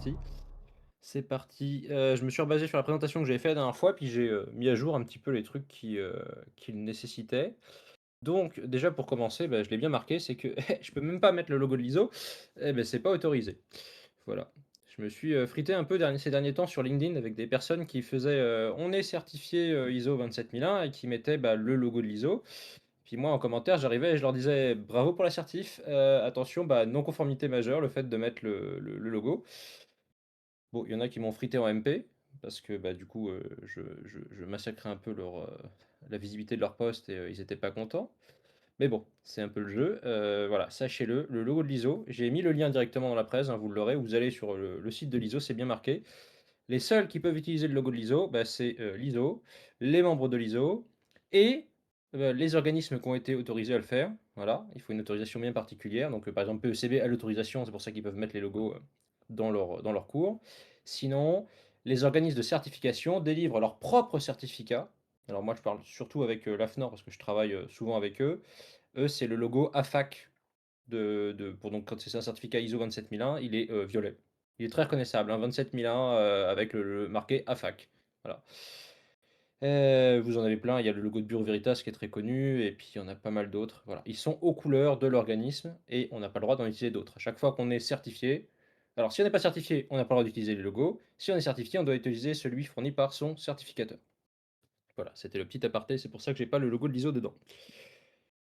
parti. C'est parti. Je me suis rebasé sur la présentation que j'avais fait la dernière fois, puis j'ai, mis à jour un petit peu les trucs qui le nécessitaient. Donc déjà pour commencer, bah, je l'ai bien marqué, c'est que je peux même pas mettre le logo de l'ISO, eh beh, c'est pas autorisé. Voilà. Je me suis, frité un peu ces derniers temps sur LinkedIn avec des personnes qui faisaient, «On est certifié, ISO 27001» et qui mettaient, bah, le logo de l'ISO. Puis moi en commentaire, j'arrivais et je leur disais: «Bravo pour la certif, attention, bah, non conformité majeure, le fait de mettre le logo». Bon, il y en a qui m'ont frité en MP parce que, bah, du coup, je massacrais un peu la visibilité de leur post et ils étaient pas contents. Mais bon, c'est un peu le jeu. Voilà, sachez-le, le logo de l'ISO, j'ai mis le lien directement dans la presse, hein, vous l'aurez, vous allez sur le site de l'ISO, c'est bien marqué. Les seuls qui peuvent utiliser le logo de l'ISO, bah, c'est, l'ISO, les membres de l'ISO et les organismes qui ont été autorisés à le faire. Voilà, il faut une autorisation bien particulière. Donc, par exemple, PECB a l'autorisation, c'est pour ça qu'ils peuvent mettre les logos, dans leur cours. Sinon, les organismes de certification délivrent leur propre certificat. Alors moi, je parle surtout avec, l'AFNOR parce que je travaille, souvent avec eux. Eux, c'est le logo AFAC pour donc quand c'est un certificat ISO 27001, il est, violet. Il est très reconnaissable, hein, 27001, avec le marqué AFAC. Voilà. Vous en avez plein, il y a le logo de Bureau Veritas qui est très connu et puis il y en a pas mal d'autres. Voilà, ils sont aux couleurs de l'organisme et on n'a pas le droit d'en utiliser d'autres. À chaque fois qu'on est certifié, alors si on n'est pas certifié, on n'a pas le droit d'utiliser les logos. Si on est certifié, on doit utiliser celui fourni par son certificateur. Voilà, c'était le petit aparté, c'est pour ça que j'ai pas le logo de l'ISO dedans.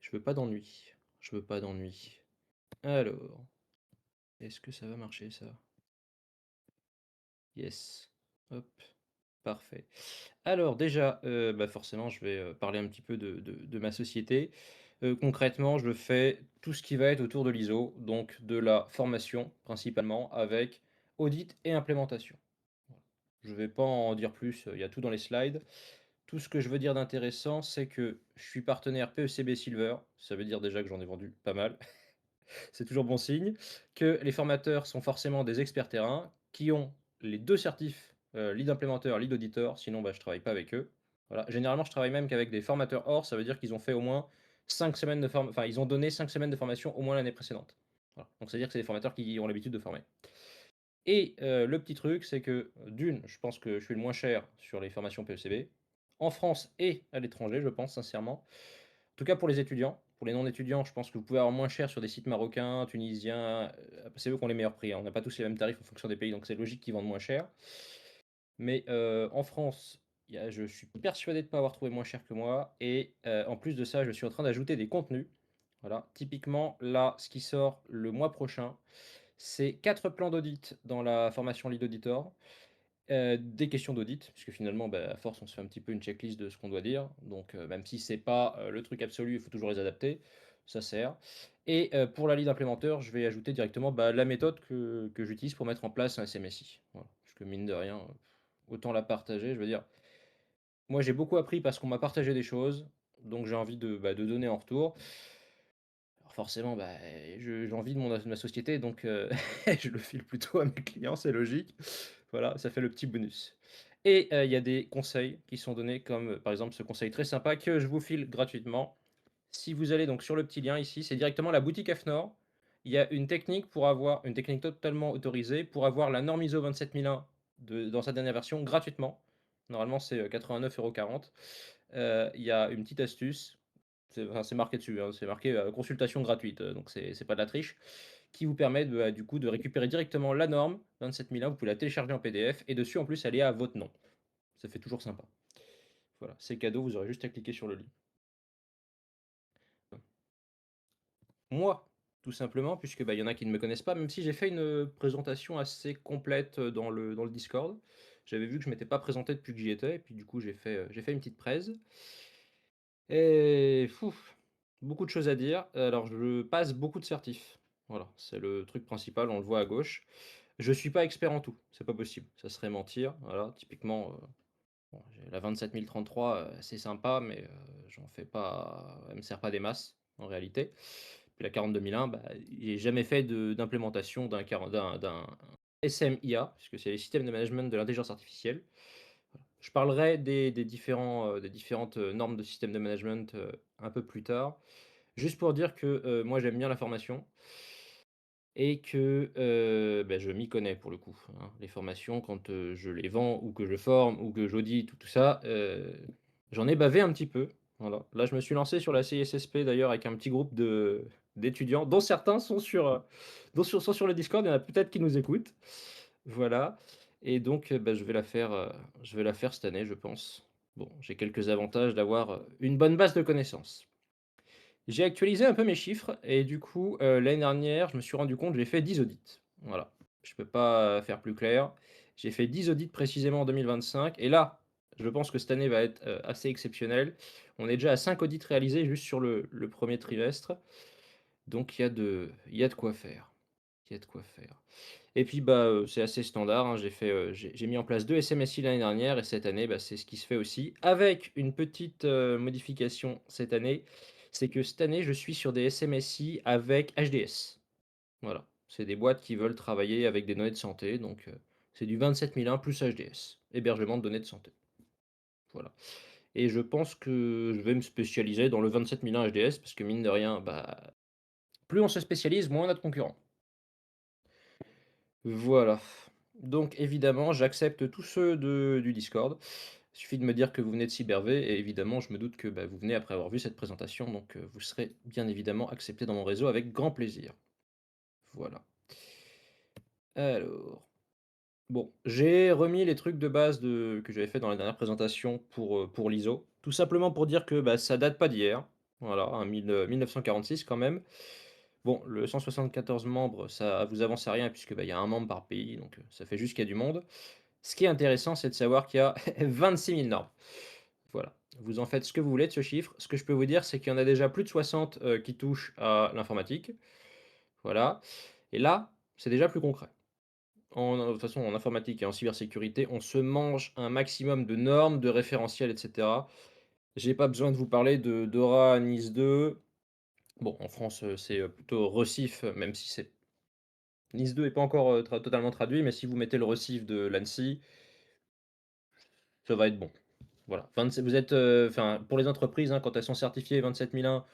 Je veux pas d'ennui. Je veux pas d'ennui. Alors, est-ce que ça va marcher ça? Yes. Hop, parfait. Alors déjà, bah, forcément je vais, parler un petit peu de ma société. Concrètement, je fais tout ce qui va être autour de l'ISO, donc de la formation principalement avec audit et implémentation. Voilà. Je ne vais pas en dire plus, il y a tout dans les slides. Tout ce que je veux dire d'intéressant, c'est que je suis partenaire PECB Silver, ça veut dire déjà que j'en ai vendu pas mal. C'est toujours bon signe, que les formateurs sont forcément des experts terrain, qui ont les 2 certifs, lead implémenteur, lead auditor, sinon, bah, je travaille pas avec eux. Voilà. Généralement, je travaille même qu'avec des formateurs hors, ça veut dire qu'ils ont fait au moins 5 semaines de enfin, ils ont donné 5 semaines de formation au moins l'année précédente. Voilà. Donc c'est-à-dire que c'est des formateurs qui ont l'habitude de former. Et le petit truc, c'est que d'une, je pense que je suis le moins cher sur les formations PECB, en France et à l'étranger, je pense sincèrement. En tout cas pour les étudiants. Pour les non-étudiants, je pense que vous pouvez avoir moins cher sur des sites marocains, tunisiens, c'est eux qui ont les meilleurs prix, hein. On n'a pas tous les mêmes tarifs en fonction des pays, donc c'est logique qu'ils vendent moins cher. Mais, en France, je suis persuadé de ne pas avoir trouvé moins cher que moi et en plus de ça, je suis en train d'ajouter des contenus. Voilà, typiquement là, ce qui sort le mois prochain, c'est 4 plans d'audit dans la formation Lead Auditor. Des questions d'audit, puisque finalement, bah, à force, on se fait un petit peu une checklist de ce qu'on doit dire. Donc, même si c'est pas, le truc absolu, il faut toujours les adapter, ça sert. Et pour la lead implémenteur, je vais ajouter directement, bah, la méthode que j'utilise pour mettre en place un SMSI. Voilà, parce que mine de rien, autant la partager. Je veux dire, moi, j'ai beaucoup appris parce qu'on m'a partagé des choses, donc j'ai envie de donner en retour. Alors forcément, bah, j'ai envie de ma société, donc je le file plutôt à mes clients, c'est logique. Voilà, ça fait le petit bonus et il y a des conseils qui sont donnés comme, par exemple, ce conseil très sympa que je vous file gratuitement. Si vous allez donc sur le petit lien ici, c'est directement la boutique AFNOR. Il y a une technique totalement autorisée pour avoir la norme ISO 27001 dans sa dernière version gratuitement. Normalement, c'est, 89,40 €. Il y a une petite astuce, c'est marqué dessus, hein, c'est marqué, consultation gratuite, donc c'est pas de la triche, qui vous permet du coup, de récupérer directement la norme 27001. Vous pouvez la télécharger en PDF et dessus, en plus, elle est à votre nom. Ça fait toujours sympa. Voilà, c'est cadeau, vous aurez juste à cliquer sur le lien. Moi, tout simplement, puisque, bah, il y en a qui ne me connaissent pas, même si j'ai fait une, présentation assez complète, dans le Discord. J'avais vu que je m'étais pas présenté depuis que j'y étais et puis du coup j'ai fait une petite presse et beaucoup de choses à dire. Alors je passe beaucoup de certifs. Voilà, c'est le truc principal, on le voit à gauche. Je suis pas expert en tout, c'est pas possible, ça serait mentir. Voilà, typiquement, bon, j'ai la 27033, c'est sympa, mais j'en fais pas, elle me sert pas des masses, en réalité. Puis la 42001, bah, j'ai jamais fait d'implémentation d'un SMIA, puisque c'est les systèmes de management de l'intelligence artificielle. Je parlerai des différentes, normes de systèmes de management, un peu plus tard. Juste pour dire que, moi j'aime bien la formation. et que, bah, je m'y connais pour le coup, hein. Les formations quand, je les vends ou que je forme ou que j'audite ou tout ça, j'en ai bavé un petit peu, voilà. Là, je me suis lancé sur la CISSP d'ailleurs avec un petit groupe d'étudiants dont certains sont sur, sont sur le Discord, il y en a peut-être qui nous écoutent. Voilà et donc, bah, je vais la faire cette année, je pense. Bon, j'ai quelques avantages d'avoir, une bonne base de connaissances. J'ai actualisé un peu mes chiffres et du coup, l'année dernière, je me suis rendu compte, j'ai fait 10 audits. Voilà, je peux pas faire plus clair. J'ai fait 10 audits précisément en 2025 et là, je pense que cette année va être, assez exceptionnelle. On est déjà à 5 audits réalisés juste sur le 1er trimestre, donc il y a de quoi faire. Il y a de quoi faire. Et puis, bah, c'est assez standard, hein. J'ai mis en place 2 SMSI l'année dernière et cette année, bah, c'est ce qui se fait aussi. Avec une petite, modification cette année, c'est que cette année, je suis sur des SMSI avec HDS. Voilà, c'est des boîtes qui veulent travailler avec des données de santé, donc c'est du 27001 plus HDS, hébergement de données de santé. Voilà et je pense que je vais me spécialiser dans le 27001 HDS parce que mine de rien, bah, plus on se spécialise, moins on a de concurrents. Voilà. Donc évidemment, j'accepte tous ceux du Discord. Il suffit de me dire que vous venez de Cyberv et évidemment, je me doute que, bah, vous venez après avoir vu cette présentation, donc vous serez bien évidemment accepté dans mon réseau avec grand plaisir. Voilà. Alors, bon, j'ai remis les trucs de base que j'avais fait dans la dernière présentation pour l'ISO. Tout simplement pour dire que, bah, ça date pas d'hier. Voilà, hein, 1946 quand même. Bon, le 174 membres, ça vous avance à rien puisque, bah, il y a un membre par pays, donc ça fait juste qu'il y a du monde. Ce qui est intéressant, c'est de savoir qu'il y a 26 000 normes. Voilà. Vous en faites ce que vous voulez de ce chiffre. Ce que je peux vous dire, c'est qu'il y en a déjà plus de 60 qui touchent à l'informatique. Voilà. Et là, c'est déjà plus concret. De toute façon, en informatique et en cybersécurité, on se mange un maximum de normes, de référentiels, etc. J'ai pas besoin de vous parler de DORA, NIS 2. Bon, en France, c'est plutôt RECIF, même si NIS 2 n'est pas encore totalement traduit, mais si vous mettez le RECIF de l'ANSSI, ça va être bon. Voilà, 27 vous êtes, enfin, pour les entreprises, hein, quand elles sont certifiées 27001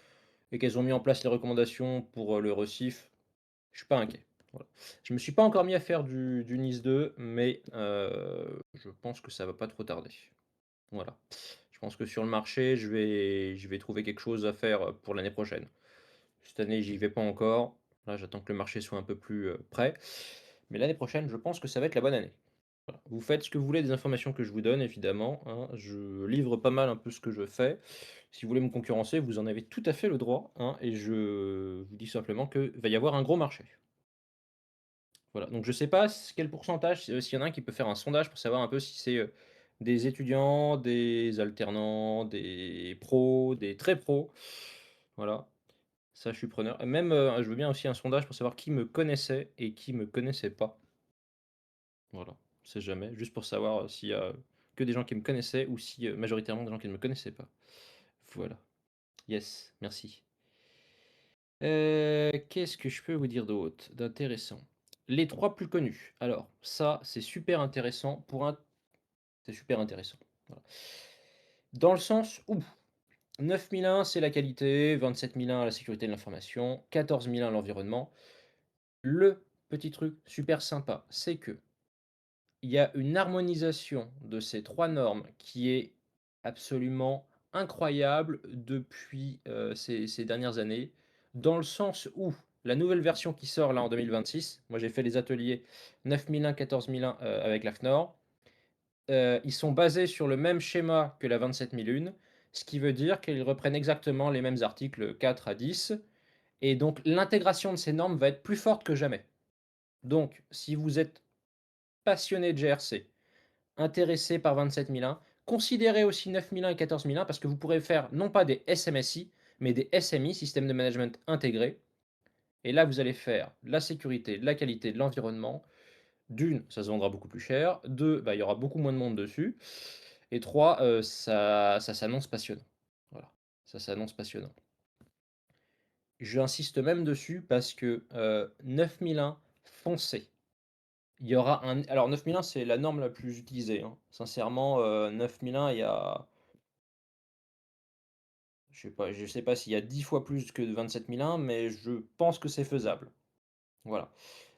et qu'elles ont mis en place les recommandations pour, le RECIF, je suis pas inquiet. Voilà. Je me suis pas encore mis à faire du NIS 2, mais je pense que ça va pas trop tarder. Voilà. Je pense que sur le marché, je vais trouver quelque chose à faire, pour l'année prochaine. Cette année, j'y vais pas encore. Là, j'attends que le marché soit un peu plus, prêt, mais l'année prochaine, je pense que ça va être la bonne année. Voilà. Vous faites ce que vous voulez des informations que je vous donne, évidemment, hein. Je livre pas mal un peu ce que je fais. Si vous voulez me concurrencer, vous en avez tout à fait le droit, hein, et je vous dis simplement qu'il va y avoir un gros marché. Voilà, donc je sais pas quel pourcentage, s'il y en a un qui peut faire un sondage pour savoir un peu si c'est, des étudiants, des alternants, des pros, des très pros. Voilà, ça je suis preneur et même, je veux bien aussi un sondage pour savoir qui me connaissait et qui me connaissait pas. Voilà, on sait jamais, juste pour savoir, s'il y a que des gens qui me connaissaient ou si, majoritairement des gens qui ne me connaissaient pas. Voilà. Yes, merci. Qu'est-ce que je peux vous dire d'autre, d'intéressant? Les 3 plus connus. Alors ça, c'est super intéressant pour un c'est super intéressant. Voilà. Dans le sens où 9001, c'est la qualité, 27001, la sécurité de l'information, 14001, l'environnement. Le petit truc super sympa, c'est que il y a une harmonisation de ces 3 normes qui est absolument incroyable depuis, ces dernières années. Dans le sens où la nouvelle version qui sort là en 2026, moi j'ai fait les ateliers 9001, 14001, avec la FNOR, ils sont basés sur le même schéma que la 27001, ce qui veut dire qu'ils reprennent exactement les mêmes articles 4 à 10 et donc l'intégration de ces normes va être plus forte que jamais. Donc si vous êtes passionné de GRC, intéressé par 27001, considérez aussi 9001 et 14001 parce que vous pourrez faire non pas des SMSI, mais des SMI, système de management intégré. Et là, vous allez faire de la sécurité, de la qualité, de l'environnement. D'une, ça se vendra beaucoup plus cher. Deux, bah, il y aura beaucoup moins de monde dessus. Et trois, ça s'annonce passionnant. Voilà, ça s'annonce passionnant. J'insiste même dessus parce que 9001, foncez. Il y aura un alors 9001, c'est la norme la plus utilisée, hein. Sincèrement, 9001, il y a je sais pas s'il y a 10 fois plus que 27001, mais je pense que c'est faisable. Voilà.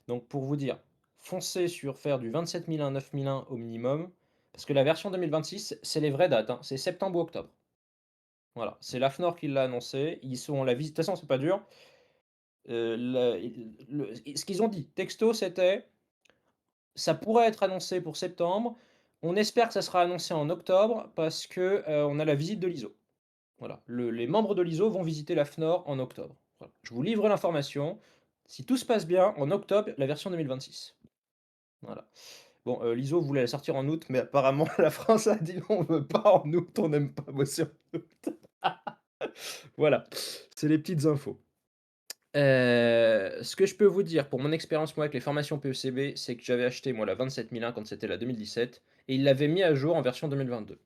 Donc pour vous dire, foncez sur faire du 27001, 9001 au minimum, parce que la version 2026, c'est les vraies dates, hein, c'est septembre ou octobre. Voilà, c'est l'AFNOR qui l'a annoncé, ils sont la visite de toute façon, c'est pas dur. La le ce qu'ils ont dit texto, c'était: «Ça pourrait être annoncé pour septembre, on espère que ça sera annoncé en octobre parce que, on a la visite de l'ISO». Voilà, les membres de l'ISO vont visiter la FNOR en octobre. Voilà. Je vous livre l'information. Si tout se passe bien, en octobre, la version 2026. Voilà. Bon, l'ISO voulait la sortir en août, mais apparemment la France a dit: «Non, on veut pas en août, on n'aime pas bosser en août». Voilà, c'est les petites infos. Ce que je peux vous dire pour mon expérience, moi, avec les formations PECB, c'est que j'avais acheté, moi, la 27001 quand c'était la 2017 et ils l'avaient mis à jour en version 2022.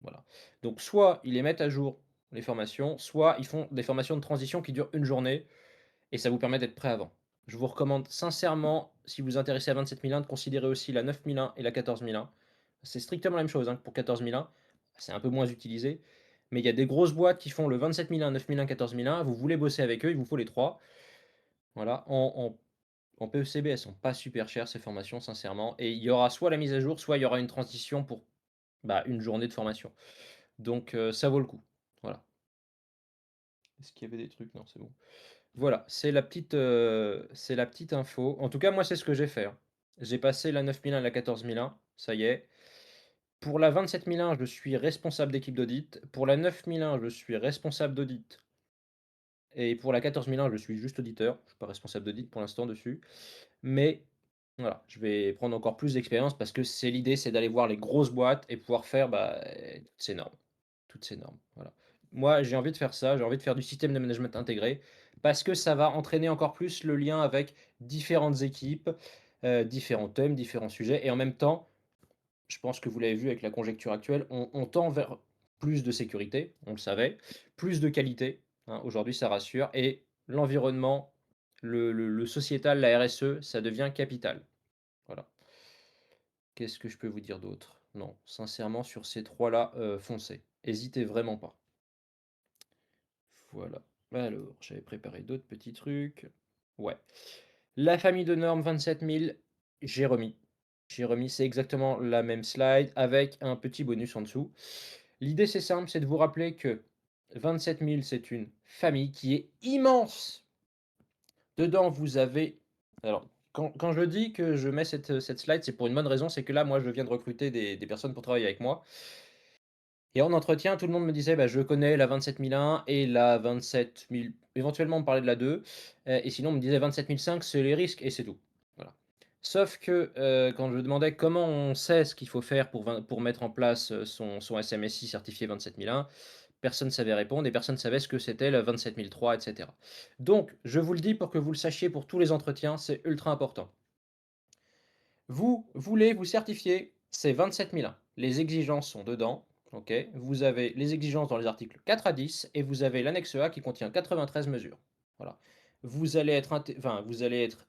Voilà. Donc soit ils les mettent à jour, les formations, soit ils font des formations de transition qui durent une journée et ça vous permet d'être prêt avant. Je vous recommande sincèrement, si vous vous intéressez à 27001, de considérer aussi la 9001 et la 14001. C'est strictement la même chose, hein, que pour 14001. C'est un peu moins utilisé, mais il y a des grosses boîtes qui font le 27001, 9001, 14001. Vous voulez bosser avec eux, il vous faut les 3. Voilà. En PECB, elles sont pas super chères ces formations, sincèrement, et il y aura soit la mise à jour, soit il y aura une transition pour, bah, une journée de formation. Donc ça vaut le coup. Voilà. Est-ce qu'il y avait des trucs? Non, c'est bon. Voilà, c'est la petite info. En tout cas, moi, c'est ce que j'ai fait, hein. J'ai passé la 9001 et la 14001, ça y est. Pour la 27001, je suis responsable d'équipe d'audit. Pour la 9001, je suis responsable d'audit et pour la 14001, je suis juste auditeur. Je suis pas responsable d'audit pour l'instant dessus. Mais voilà, je vais prendre encore plus d'expérience parce que c'est l'idée, c'est d'aller voir les grosses boîtes et pouvoir faire, bah, toutes ces normes. Toutes ces normes, voilà. Moi, j'ai envie de faire ça, j'ai envie de faire du système de management intégré parce que ça va entraîner encore plus le lien avec différentes équipes, différents thèmes, différents sujets et en même temps, je pense que vous l'avez vu avec la conjecture actuelle, on tend vers plus de sécurité, on le savait, plus de qualité, hein, aujourd'hui ça rassure et l'environnement, le sociétal, la RSE, ça devient capital. Voilà. Qu'est-ce que je peux vous dire d'autre? Non, sincèrement sur ces 3 là, foncez. Hésitez vraiment pas. Voilà. Alors, j'avais préparé d'autres petits trucs. Ouais. La famille de normes 27000, j'ai remis. J'ai remis, c'est exactement la même slide avec un petit bonus en dessous. L'idée, c'est simple, c'est de vous rappeler que 27000, c'est une famille qui est immense. Dedans, vous avez alors, quand je dis que je mets cette slide, c'est pour une bonne raison, c'est que là, moi, je viens de recruter des personnes pour travailler avec moi et en entretien, tout le monde me disait: «Bah, je connais la 27001 et la 27000». Éventuellement, on me parlait de la 2, et sinon, on me disait: «27005, c'est les risques» et c'est tout. Voilà. Sauf que, quand je demandais comment on sait ce qu'il faut faire pour mettre en place, son SMSI certifié 27001, personne ne savait répondre et personne ne savait ce que c'était le 27003 et cetera. Donc je vous le dis pour que vous le sachiez pour tous les entretiens, c'est ultra important. Vous voulez vous certifier, c'est 27001. Les exigences sont dedans, OK? Vous avez les exigences dans les articles 4 à 10 et vous avez l'annexe A qui contient 93 mesures. Voilà. Vous allez être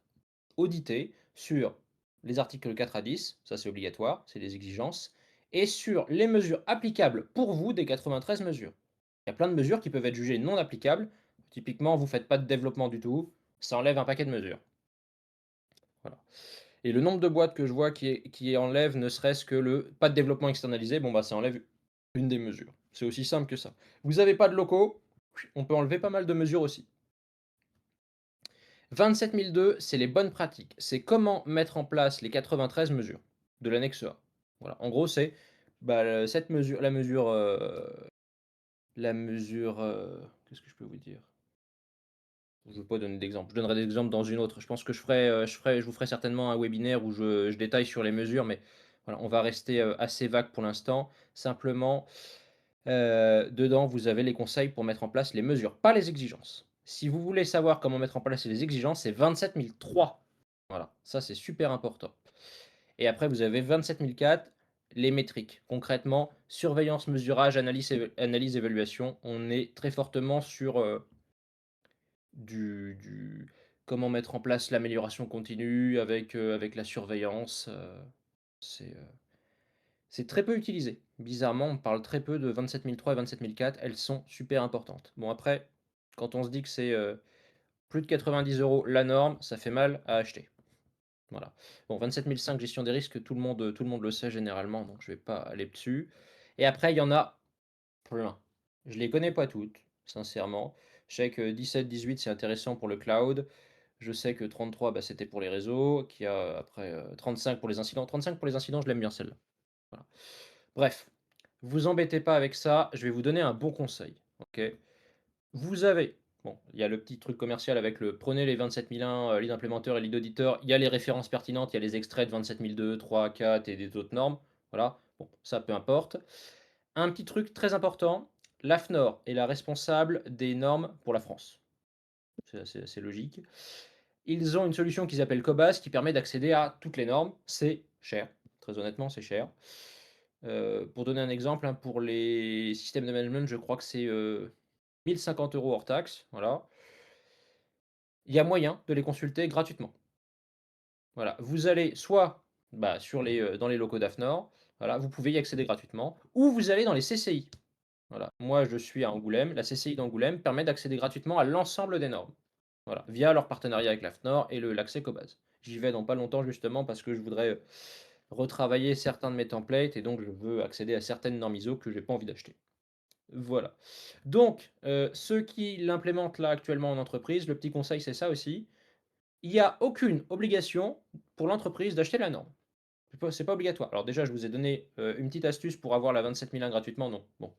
audité sur les articles 4 à 10, ça c'est obligatoire, c'est des exigences, et sur les mesures applicables pour vous des 93 mesures. Il y a plein de mesures qui peuvent être jugées non applicables. Typiquement, vous ne faites pas de développement du tout, ça enlève un paquet de mesures. Voilà. Et le nombre de boîtes que je vois qui enlèvent ne serait-ce que le pas de développement externalisé, bon bah ça enlève une des mesures. C'est aussi simple que ça. Vous avez pas de locaux, on peut enlever pas mal de mesures aussi. 27002, c'est les bonnes pratiques. C'est comment mettre en place les 93 mesures de l'annexe A. Voilà. En gros, c'est bah, cette mesure, qu'est-ce que je peux vous dire? Je ne veux pas donner d'exemple. Je donnerai des exemples dans une autre. Je pense que je vous ferai certainement un webinaire où je détaille sur les mesures, mais voilà, on va rester assez vague pour l'instant. Simplement, dedans, vous avez les conseils pour mettre en place les mesures, pas les exigences. Si vous voulez savoir comment mettre en place les exigences, c'est 27003. Voilà, ça c'est super important. Et après, vous avez 27004, les métriques. Concrètement, surveillance, mesurage, analyse, évaluation. On est très fortement sur comment mettre en place l'amélioration continue avec la surveillance. C'est euh, c'est très peu utilisé. Bizarrement, on parle très peu de 27003 et 27004. Elles sont super importantes. Bon, après, quand on se dit que c'est Plus de 90 € la norme, ça fait mal à acheter. Voilà. Bon, 27 500 gestion des risques, tout le monde le sait généralement, donc je vais pas aller dessus. Et après, il y en a plein. Je les connais pas toutes, sincèrement. Je sais que 17-18 c'est intéressant pour le cloud. Je sais que 33, bah, c'était pour les réseaux, qu'il y a après, 35 pour les incidents. 35 pour les incidents, je l'aime bien celle-là. Voilà. Bref, vous embêtez pas avec ça, je vais vous donner un bon conseil, OK? Vous avez bon, il y a le petit truc commercial avec le prenez les 27001, lead implémenteur et lead auditeur, il y a les références pertinentes, il y a les extraits de 27002, 3, 4 et des autres normes. Voilà, bon, ça peu importe. Un petit truc très important, l'AFNOR est la responsable des normes pour la France. C'est assez logique. Ils ont une solution qu'ils appellent Cobas qui permet d'accéder à toutes les normes. C'est cher, très honnêtement, c'est cher. Pour donner un exemple, hein, pour les systèmes de management, je crois que c'est, 1 050 € hors taxe, voilà. Il y a moyen de les consulter gratuitement. Voilà, vous allez soit, bah, dans les locaux d'AFNOR, voilà, vous pouvez y accéder gratuitement, ou vous allez dans les CCI. Voilà, moi je suis à Angoulême, la CCI d'Angoulême permet d'accéder gratuitement à l'ensemble des normes. Voilà, via leur partenariat avec l'AFNOR et l'accès Cobase. J'y vais dans pas longtemps justement parce que je voudrais, retravailler certains de mes templates et donc je veux accéder à certaines normes ISO que j'ai pas envie d'acheter. Voilà. Donc, ceux qui l'implémentent là actuellement en entreprise, le petit conseil c'est ça aussi, il y a aucune obligation pour l'entreprise d'acheter la norme. C'est pas obligatoire. Alors déjà, je vous ai donné, une petite astuce pour avoir la 27001 gratuitement, donc bon,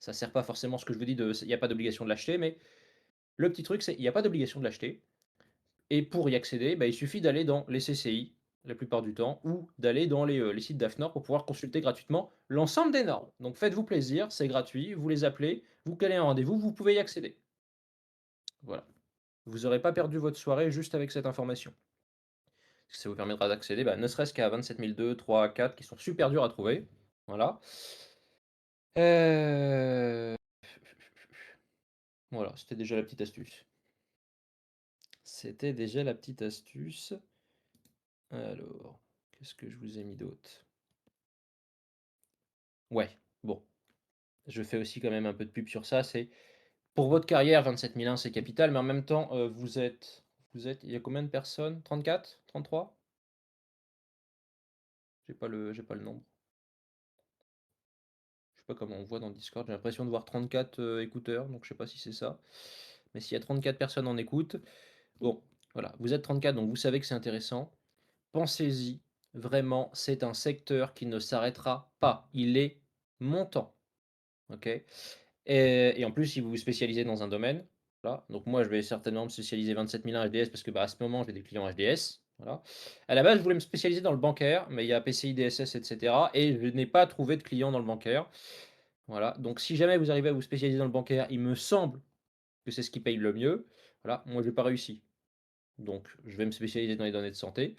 ça sert pas forcément ce que je vous dis de il y a pas d'obligation de l'acheter, mais le petit truc, c'est il y a pas d'obligation de l'acheter et pour y accéder, bah, il suffit d'aller dans les CCI, la plupart du temps, ou d'aller dans les sites d'AFNOR pour pouvoir consulter gratuitement l'ensemble des normes. Donc faites-vous plaisir, c'est gratuit, vous les appelez, vous calez un rendez-vous, vous pouvez y accéder. Voilà. Vous aurez pas perdu votre soirée juste avec cette information. Ça vous permettra d'accéder, bah, ne serait-ce qu'à 27002, 3, 4 qui sont super durs à trouver. Voilà. Heu, voilà, c'était déjà la petite astuce. C'était déjà la petite astuce. Alors, qu'est-ce que je vous ai mis d'autre? Ouais, bon, je fais aussi quand même un peu de pub sur ça, c'est pour votre carrière, 27001, c'est capital, mais en même temps, il y a combien de personnes? 34? 33? J'ai pas le nombre. Je sais pas comment on voit dans Discord, j'ai l'impression de voir 34, écouteurs, donc je sais pas si c'est ça. Mais s'il y a 34 personnes en écoute, bon, voilà, vous êtes 34, donc vous savez que c'est intéressant. Pensez-y, vraiment, c'est un secteur qui ne s'arrêtera pas. Il est montant, OK? Et en plus, si vous vous spécialisez dans un domaine, voilà, donc moi, je vais certainement me spécialiser 27001 HDS parce que, bah, à ce moment, j'ai des clients HDS, voilà. À la base, je voulais me spécialiser dans le bancaire, mais il y a PCI DSS et cetera et je n'ai pas trouvé de clients dans le bancaire. Voilà, donc si jamais vous arrivez à vous spécialiser dans le bancaire, il me semble que c'est ce qui paye le mieux. Voilà, moi, j'ai pas réussi. Donc je vais me spécialiser dans les données de santé,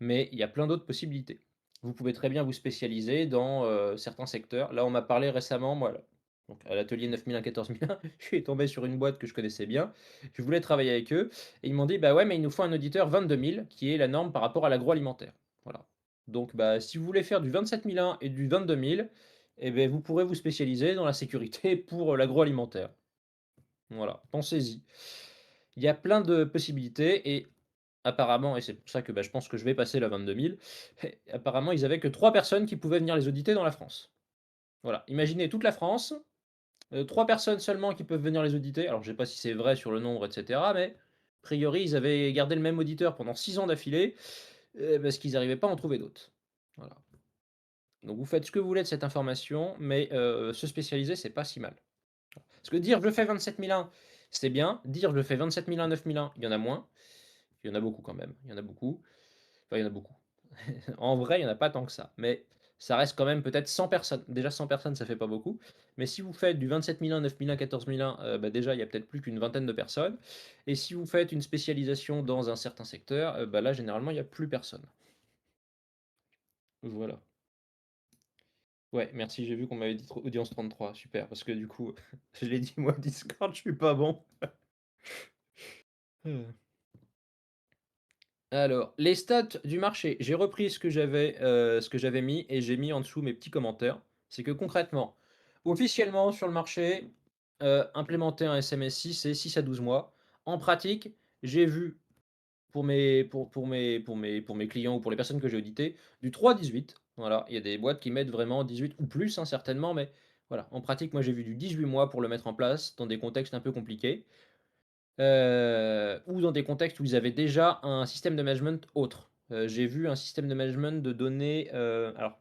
mais il y a plein d'autres possibilités. Vous pouvez très bien vous spécialiser dans, certains secteurs. Là, on m'a parlé récemment, moi, là, donc à l'atelier 9001-14001, je suis tombé sur une boîte que je connaissais bien. Je voulais travailler avec eux et ils m'ont dit: «Bah, ouais, mais il nous faut un auditeur 22000 qui est la norme par rapport à l'agroalimentaire». Voilà. Donc bah, si vous voulez faire du 27001 et du 22000, et beh, vous pourrez vous spécialiser dans la sécurité pour, l'agroalimentaire. Voilà, pensez-y. Il y a plein de possibilités et apparemment et c'est pour ça que, bah, je pense que je vais passer la 22 000, apparemment, ils avaient que 3 personnes qui pouvaient venir les auditer dans la France. Voilà, imaginez toute la France, 3 personnes seulement qui peuvent venir les auditer. Alors je sais pas si c'est vrai sur le nombre et cetera, mais a priori, ils avaient gardé le même auditeur pendant 6 ans d'affilée, parce qu'ils n'arrivaient pas à en trouver d'autres. Voilà. Donc vous faites ce que vous voulez de cette information, mais se spécialiser, c'est pas si mal. Parce que dire: «Je fais 27001», c'est bien. Dire: «Je fais 27001, 9001», il y en a moins. Il y en a beaucoup quand même, il y en a beaucoup. Enfin, il y en a beaucoup. En vrai, il y en a pas tant que ça, mais ça reste quand même peut-être 100 personnes. Déjà 100 personnes, ça fait pas beaucoup, mais si vous faites du 27001, 9001, 14001, bah, déjà, il y a peut-être plus qu'une vingtaine de personnes et si vous faites une spécialisation dans un certain secteur, bah, là, généralement, il y a plus personne. Voilà. Ouais, merci, j'ai vu qu'on m'avait dit tr audience 33, super, parce que du coup, je l'ai dit moi Discord, je suis pas bon. Heu, alors, les stats du marché, j'ai repris ce que j'avais mis et j'ai mis en dessous mes petits commentaires. C'est que concrètement, officiellement sur le marché, implémenter un SMSI, c'est 6 à 12 mois. En pratique, J'ai vu pour mes clients ou pour les personnes que j'ai auditées, du 3-18. Voilà, il y a des boîtes qui mettent vraiment 18 ou plus, hein, certainement, mais voilà, en pratique, moi, j'ai vu du 18 mois pour le mettre en place dans des contextes un peu compliqués, ou dans des contextes où ils avaient déjà un système de management autre. J'ai vu un système de management de données, alors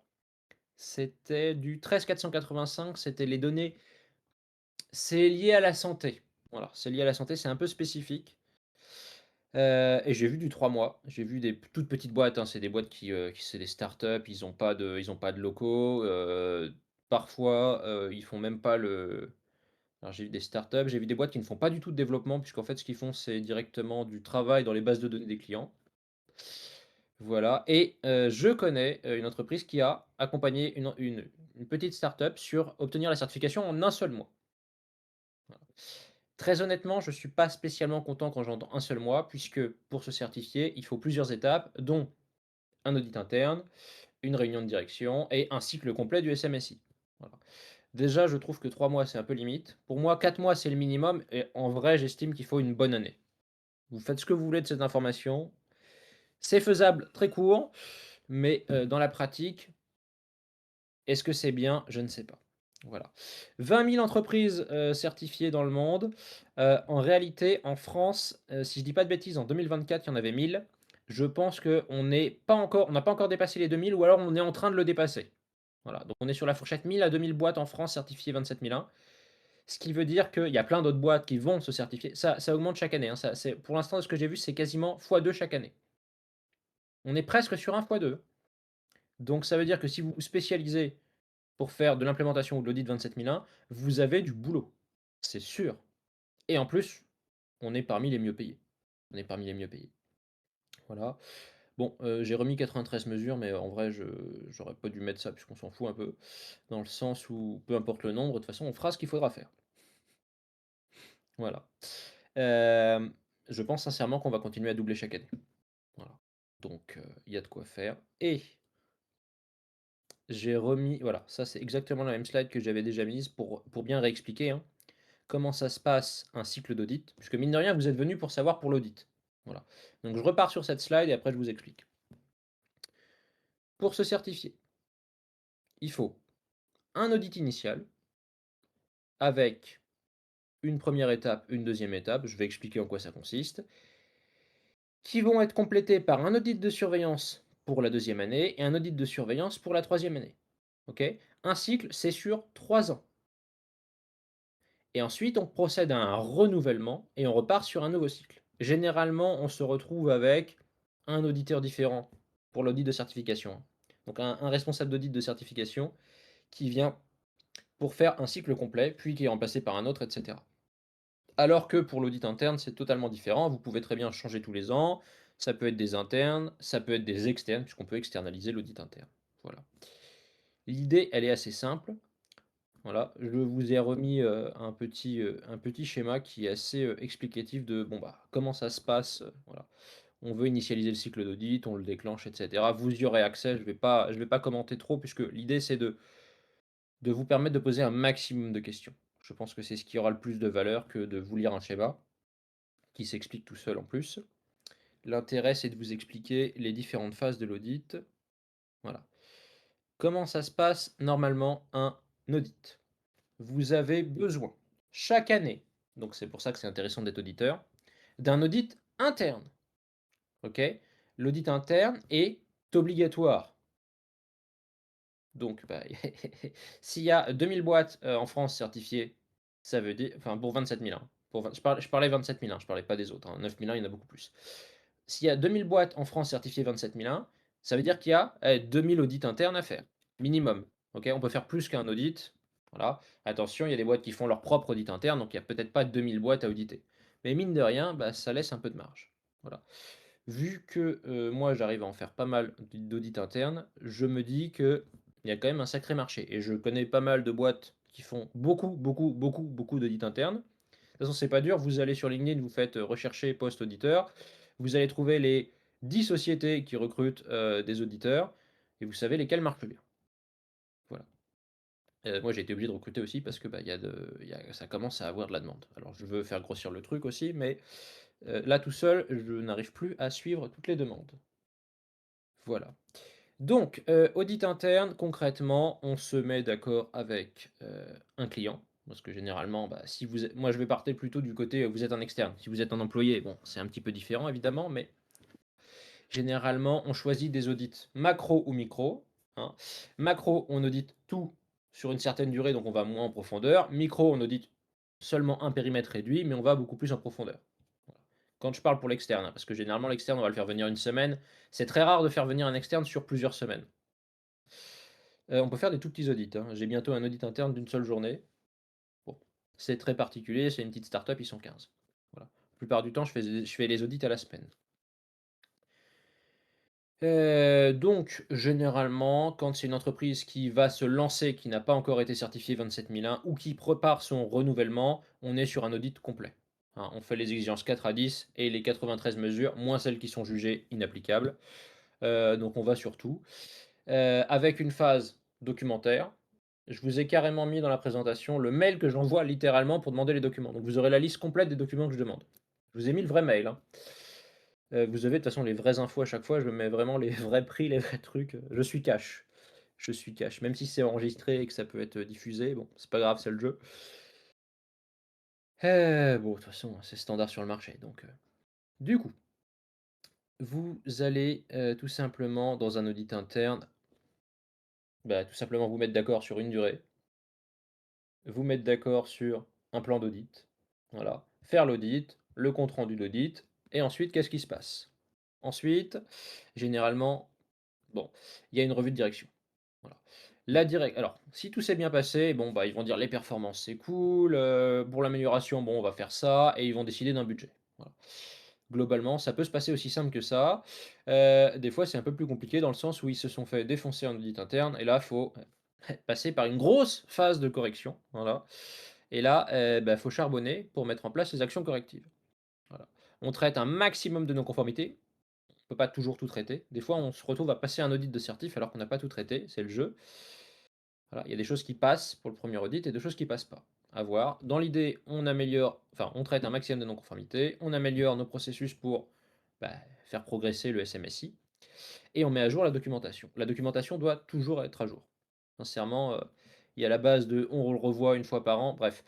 c'était du 13 485, c'était les données, c'est lié à la santé. Voilà, c'est lié à la santé, c'est un peu spécifique. Et j'ai vu du 3 mois. J'ai vu des toutes petites boîtes, hein, c'est des boîtes qui c'est des startups, ils ont pas de locaux, parfois, ils font même pas le alors j'ai vu des startups, j'ai vu des boîtes qui ne font pas du tout de développement puisqu'en fait ce qu'ils font, c'est directement du travail dans les bases de données des clients. Voilà et je connais, une entreprise qui a accompagné une petite startup sur obtenir la certification en un seul mois. Voilà. Très honnêtement, je ne suis pas spécialement content quand j'entends un seul mois, puisque pour se certifier, il faut plusieurs étapes, dont un audit interne, une réunion de direction et un cycle complet du SMSI. Voilà. Déjà, je trouve que 3 mois, c'est un peu limite. Pour moi, 4 mois, c'est le minimum et en vrai, j'estime qu'il faut une bonne année. Vous faites ce que vous voulez de cette information. C'est faisable très court, mais dans la pratique, est-ce que c'est bien? Je ne sais pas. Voilà. 20 000 entreprises, certifiées dans le monde. En réalité, en France, si je dis pas de bêtises, en 2024, il y en avait 1 000. Je pense on n'a pas encore dépassé les 2 000 ou alors on est en train de le dépasser. Voilà, donc on est sur la fourchette 1 000 à 2 000 boîtes en France certifiées 27001. Ce qui veut dire qu'il y a plein d'autres boîtes qui vont se certifier. Ça augmente chaque année, hein, pour l'instant, de ce que j'ai vu, c'est quasiment x2 chaque année. On est presque sur un x2. Donc ça veut dire que si vous vous spécialisez pour faire de l'implémentation ou de l'audit 27001, vous avez du boulot. C'est sûr. Et en plus, on est parmi les mieux payés. On est parmi les mieux payés. Voilà. Bon, j'ai remis 93 mesures, mais en vrai, j'aurais pas dû mettre ça puisqu'on s'en fout un peu. Dans le sens où, peu importe le nombre, de toute façon, on fera ce qu'il faudra faire. Voilà. Hem, je pense sincèrement qu'on va continuer à doubler chaque année. Voilà. Donc, il y a de quoi faire et j'ai remis voilà, ça c'est exactement la même slide que j'avais déjà mise pour bien réexpliquer, hein. Comment ça se passe un cycle d'audit, puisque mine de rien, vous êtes venu pour savoir pour l'audit. Voilà. Donc je repars sur cette slide et après je vous explique. Pour se certifier, il faut un audit initial avec une première étape, une deuxième étape, je vais expliquer en quoi ça consiste, qui vont être complétés par un audit de surveillance pour la deuxième année et un audit de surveillance pour la troisième année. OK? Un cycle, c'est sur 3 ans. Et ensuite, on procède à un renouvellement et on repart sur un nouveau cycle. Généralement, on se retrouve avec un auditeur différent pour l'audit de certification, hein. Donc un responsable d'audit de certification qui vient pour faire un cycle complet, puis qui est remplacé par un autre, et cetera. Alors que pour l'audit interne, c'est totalement différent. Vous pouvez très bien changer tous les ans. Ça peut être des internes, ça peut être des externes, puisqu'on peut externaliser l'audit interne. Voilà. L'idée, elle est assez simple. Voilà, je vous ai remis, un petit schéma qui est assez, explicatif de, bon, bah, comment ça se passe, voilà. On veut initialiser le cycle d'audit, on le déclenche et cetera. Vous y aurez accès, je vais pas commenter trop puisque l'idée c'est de vous permettre de poser un maximum de questions. Je pense que c'est ce qui aura le plus de valeur que de vous lire un schéma, qui s'explique tout seul en plus. L'intérêt, c'est de vous expliquer les différentes phases de l'audit. Voilà. Comment ça se passe normalement un audit? Vous avez besoin, chaque année, donc c'est pour ça que c'est intéressant d'être auditeur, d'un audit interne. OK? L'audit interne est obligatoire. Donc, bah, s'il y a 2 000 boîtes, en France certifiées, ça veut dire enfin pour 27 000, hein, je parlais 27 000, hein, je parlais pas des autres, hein, 9 001, il y en a beaucoup plus. S'il y a 2 000 boîtes en France certifiées 27 001, ça veut dire qu'il y a, 2 000 audits internes à faire, minimum. OK? On peut faire plus qu'un audit, voilà. Attention, il y a des boîtes qui font leur propre audit interne, donc il y a peut-être pas 2 000 boîtes à auditer. Mais mine de rien, bah, ça laisse un peu de marge. Voilà. Vu que, moi j'arrive à en faire pas mal d'audits internes, je me dis qu'il y a quand même un sacré marché et je connais pas mal de boîtes qui font beaucoup, beaucoup, beaucoup, beaucoup d'audits internes. De toute façon, c'est pas dur, vous allez sur LinkedIn, vous faites, rechercher poste auditeur, vous allez trouver les 10 sociétés qui recrutent, des auditeurs et vous savez lesquelles marchent bien. Voilà. Moi j'ai été obligé de recruter aussi parce que, bah, il y a ça commence à avoir de la demande. Alors je veux faire grossir le truc aussi, mais Là tout seul, je n'arrive plus à suivre toutes les demandes. Voilà. Donc, audit interne, concrètement, on se met d'accord avec, un client. Parce que généralement, bah, si vous êtes moi je vais partir plutôt du côté, vous êtes un externe. Si vous êtes un employé, bon, c'est un petit peu différent évidemment, mais généralement, on choisit des audits macro ou micro, hein. Macro, on audite tout sur une certaine durée, donc on va moins en profondeur. Micro, on audite seulement un périmètre réduit, mais on va beaucoup plus en profondeur. Voilà. Quand je parle pour l'externe, hein, parce que généralement l'externe, on va le faire venir une semaine. C'est très rare de faire venir un externe sur plusieurs semaines. On peut faire des tout petits audits, hein. J'ai bientôt un audit interne d'une seule journée. Bon, c'est très particulier, c'est une petite start-up, ils sont 15. Voilà. La plupart du temps, je fais les audits à la semaine. Donc généralement, quand c'est une entreprise qui va se lancer, qui n'a pas encore été certifiée 27001 ou qui prépare son renouvellement, on est sur un audit complet. Hein, on fait les exigences 4 à 10 et les 93 mesures, moins celles qui sont jugées inapplicables. Donc on va sur tout. Avec une phase documentaire. Je vous ai carrément mis dans la présentation le mail que j'envoie littéralement pour demander les documents. Donc vous aurez la liste complète des documents que je demande. Je vous ai mis le vrai mail, hein. Vous avez de toute façon les vraies infos à chaque fois, je mets vraiment les vrais prix, les vrais trucs, je suis cash. Je suis cash. Même si c'est enregistré et que ça peut être diffusé, bon, c'est pas grave, c'est le jeu. Bon, de toute façon, c'est standard sur le marché, donc du coup, vous allez, tout simplement dans un audit interne, bah, tout simplement vous mettre d'accord sur une durée, vous mettre d'accord sur un plan d'audit, voilà. Faire l'audit, le compte rendu d'audit et ensuite qu'est-ce qui se passe? Ensuite, généralement, bon, il y a une revue de direction. Voilà. Alors, si tout s'est bien passé, bon, bah, ils vont dire: «Les performances, c'est cool, pour l'amélioration, bon, on va faire ça» et ils vont décider d'un budget. Voilà. Globalement, ça peut se passer aussi simple que ça. Des fois, c'est un peu plus compliqué dans le sens où ils se sont fait défoncer en audit interne et là, faut, passer par une grosse phase de correction, voilà et là, bah, faut charbonner pour mettre en place les actions correctives. Voilà. On traite un maximum de non-conformités. On peut pas toujours tout traiter. Des fois, on se retrouve à passer un audit de certif alors qu'on n'a pas tout traité, c'est le jeu. Voilà, il y a des choses qui passent pour le premier audit et des choses qui passent pas. À voir. Dans l'idée, on traite un maximum de non-conformités, on améliore nos processus pour, bah, faire progresser le SMSI et on met à jour la documentation. La documentation doit toujours être à jour. Sincèrement, il y a la base de on le revoit une fois par an, bref.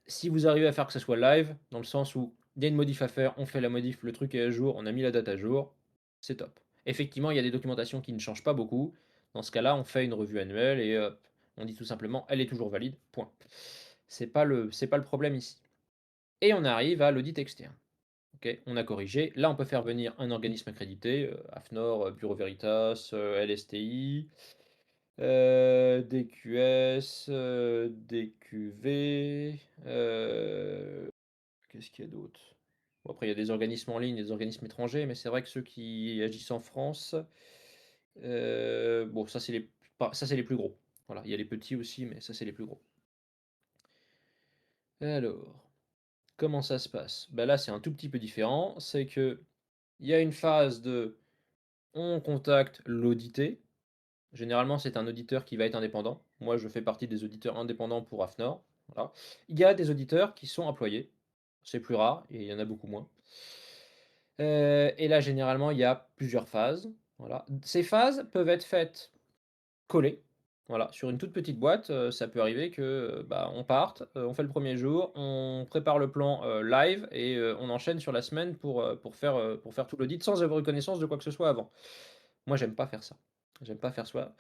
Si vous arrivez à faire que ça soit live, dans le sens où il y a une modif à faire, on fait la modif, le truc est à jour, on a mis la date à jour, c'est top. Effectivement, il y a des documentations qui ne changent pas beaucoup. Dans ce cas-là, on fait une revue annuelle et hop, on dit tout simplement: «Elle est toujours valide», point. C'est pas le problème ici et on arrive à l'audit externe. OK, on a corrigé. Là, on peut faire venir un organisme accrédité, AFNOR, Bureau Veritas, LSTI, DQS, DQV, qu'est-ce qu'il y a d'autre? Bon, après, il y a des organismes en ligne, des organismes étrangers, mais c'est vrai que ceux qui agissent en France, bon, ça, c'est les plus gros. Voilà, il y a les petits aussi, mais ça, c'est les plus gros. Alors, comment ça se passe? Bah, là, c'est un tout petit peu différent. C'est que il y a une phase de on contacte l'audité. Généralement, c'est un auditeur qui va être indépendant. Moi, je fais partie des auditeurs indépendants pour AFNOR. Voilà. Il y a des auditeurs qui sont employés. C'est plus rare et il y en a beaucoup moins. Et là, généralement, il y a plusieurs phases. Voilà. Ces phases peuvent être faites collées. Voilà, sur une toute petite boîte, ça peut arriver que, bah, on parte, on fait le premier jour, on prépare le plan, live et on enchaîne sur la semaine pour faire tout l'audit sans avoir eu connaissance de quoi que ce soit avant. Moi, j'aime pas faire ça. J'aime pas faire ça.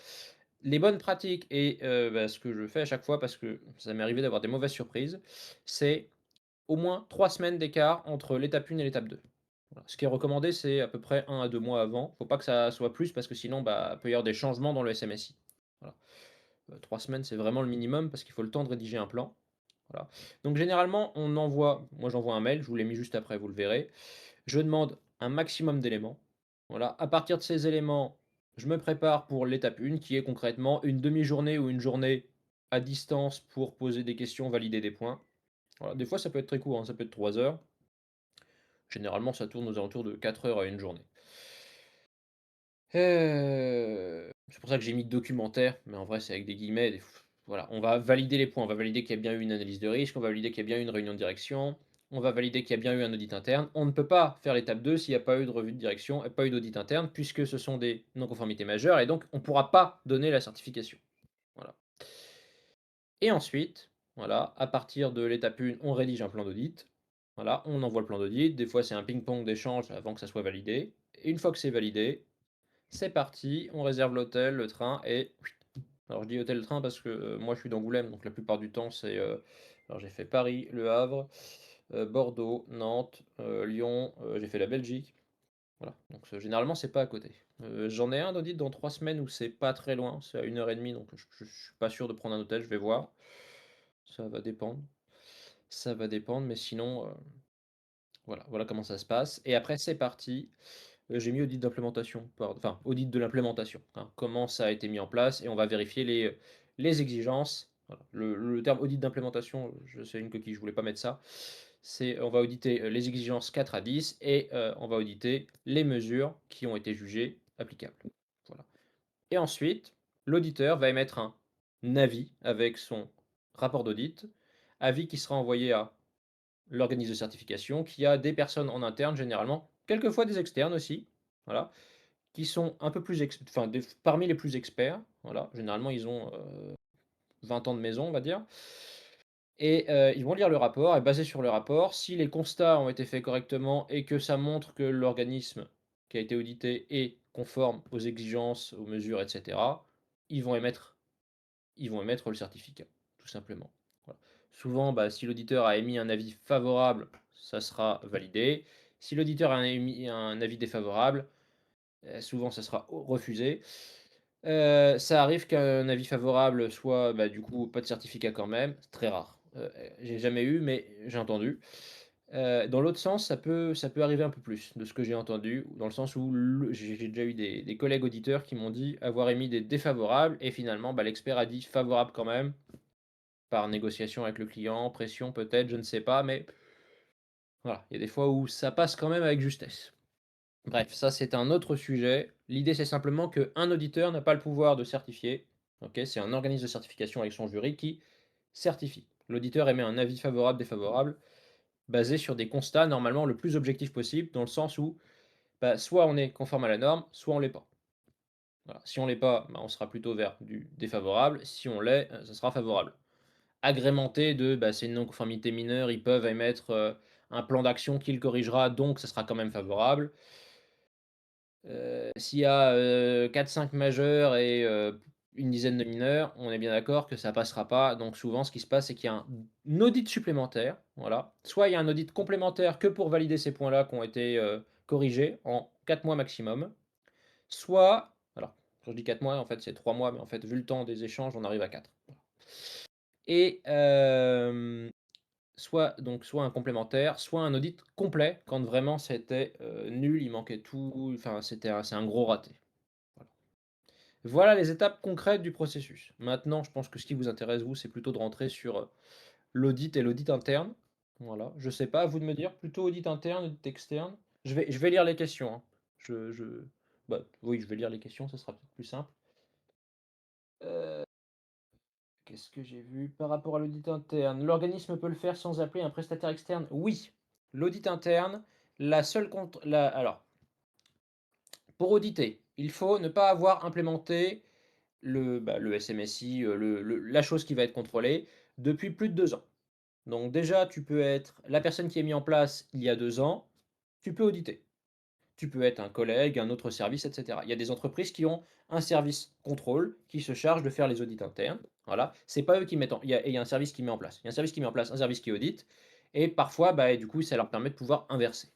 Les bonnes pratiques et bah, ce que je fais à chaque fois parce que ça m'est arrivé d'avoir des mauvaises surprises, c'est au moins 3 semaines d'écart entre l'étape 1 et l'étape 2. Voilà. Ce qui est recommandé, c'est à peu près 1 à 2 mois avant. Faut pas que ça soit plus parce que sinon, bah, peut y avoir des changements dans le SMSI. Voilà. 3 semaines, c'est vraiment le minimum parce qu'il faut le temps de rédiger un plan. Voilà. Donc généralement, moi j'envoie un mail, je vous l'ai mis juste après, vous le verrez. Je demande un maximum d'éléments. Voilà. À partir de ces éléments, je me prépare pour l'étape 1 qui est concrètement une demi-journée ou une journée à distance pour poser des questions, valider des points. Voilà. Des fois, ça peut être très court, hein, ça peut être 3 heures. Généralement, ça tourne aux alentours de 4 heures à une journée. C'est pour ça que j'ai mis documentaire, mais en vrai, c'est avec des guillemets, voilà, on va valider les points, on va valider qu'il y a bien eu une analyse de risque, on va valider qu'il y a bien eu une réunion de direction, on va valider qu'il y a bien eu un audit interne. On ne peut pas faire l'étape 2 s'il n'y a pas eu de revue de direction et pas eu d'audit interne, puisque ce sont des non-conformités majeures et donc on ne pourra pas donner la certification. Voilà. Et ensuite, voilà, à partir de l'étape 1, on rédige un plan d'audit. Voilà, on envoie le plan d'audit. Des fois, c'est un ping-pong d'échange avant que ça soit validé. Et une fois que c'est validé, c'est parti, on réserve l'hôtel, le train et alors je dis hôtel, train parce que moi je suis d'Angoulême, donc la plupart du temps c'est alors j'ai fait Paris, Le Havre, Bordeaux, Nantes, Lyon, j'ai fait la Belgique. Voilà, donc généralement c'est pas à côté. J'en ai un d'audit dans 3 semaines où c'est pas très loin, c'est à 1 heure et demie, donc je suis pas sûr de prendre un hôtel, je vais voir. Ça va dépendre. Ça va dépendre, mais sinon, voilà comment ça se passe et après c'est parti. J'ai mis audit d'implémentation, enfin audit de l'implémentation, hein. Comment ça a été mis en place et on va vérifier les exigences. Voilà. Le terme audit d'implémentation, je c'est une coquille, je voulais pas mettre ça. C'est on va auditer, les exigences 4 à 10 et on va auditer les mesures qui ont été jugées applicables. Voilà et ensuite, l'auditeur va émettre un avis avec son rapport d'audit, avis qui sera envoyé à l'organisme de certification qui a des personnes en interne généralement, quelquefois des externes aussi, voilà, qui sont un peu plus enfin parmi les plus experts, voilà, généralement ils ont 20 ans de maison, on va dire, et ils vont lire le rapport et basé sur le rapport, si les constats ont été faits correctement et que ça montre que l'organisme qui a été audité est conforme aux exigences, aux mesures, et cetera, ils vont émettre ils vont émettre le certificat, tout simplement. Voilà. Souvent, bah, si l'auditeur a émis un avis favorable, ça sera validé. Si l'auditeur a émis un avis défavorable, souvent ça sera refusé. Ça arrive qu'un avis favorable soit, bah, du coup, pas de certificat quand même, c'est très rare. J'ai jamais eu, mais j'ai entendu. Dans l'autre sens, ça peut arriver un peu plus, de ce que j'ai entendu, dans le sens où j'ai déjà eu des collègues auditeurs qui m'ont dit avoir émis des défavorables et finalement, bah, l'expert a dit favorable quand même, par négociation avec le client, pression peut-être, je ne sais pas, mais voilà, il y a des fois où ça passe quand même avec justesse. Bref, ça c'est un autre sujet. L'idée c'est simplement qu'un auditeur n'a pas le pouvoir de certifier, OK? C'est un organisme de certification avec son jury qui certifie. L'auditeur émet un avis favorable, défavorable, basé sur des constats normalement le plus objectifs possible, dans le sens où, bah, soit on est conforme à la norme, soit on l'est pas. Voilà. Si on l'est pas, bah, on sera plutôt vers du défavorable, si on l'est, ça sera favorable. Agrémenté de, bah, c'est une non-conformité mineure, ils peuvent émettre, un plan d'action qui le corrigera, donc ça sera quand même favorable. S'il y a, 4-5 majeurs et une dizaine de mineurs, on est bien d'accord que ça passera pas. Donc souvent, ce qui se passe, c'est qu'il y a un audit supplémentaire, voilà. Soit il y a un audit complémentaire que pour valider ces points-là qui ont été, corrigés en 4 mois maximum. Soit alors, quand je dis 4 mois, en fait, c'est 3 mois, mais en fait, vu le temps des échanges, on arrive à 4. Et soit un complémentaire, soit un audit complet quand vraiment c'était, nul, il manquait tout, enfin c'est un gros raté. Voilà. Voilà les étapes concrètes du processus. Maintenant, je pense que ce qui vous intéresse vous, c'est plutôt de rentrer sur, l'audit et l'audit interne. Voilà, je sais pas, à vous de me dire, plutôt audit interne, audit externe? Je vais lire les questions, hein. Je bah, oui, je vais lire les questions, ce sera peut-être plus simple. Heu Qu'est-ce que j'ai vu? Par rapport à l'audit interne, l'organisme peut le faire sans appeler un prestataire externe? Oui. L'audit interne, la seule contre la alors, pour auditer, il faut ne pas avoir implémenté le SMSI, la chose qui va être contrôlée depuis plus de 2 ans. Donc déjà, tu peux être la personne qui est mis en place il y a 2 ans, tu peux auditer. Tu peux être un collègue, un autre service, et cetera. Il y a des entreprises qui ont un service contrôle qui se charge de faire les audits internes. Voilà, c'est pas eux qui mettent en il y a un service qui met en place. Il y a un service qui met en place, un service qui audite et parfois, bah, et du coup, ça leur permet de pouvoir inverser.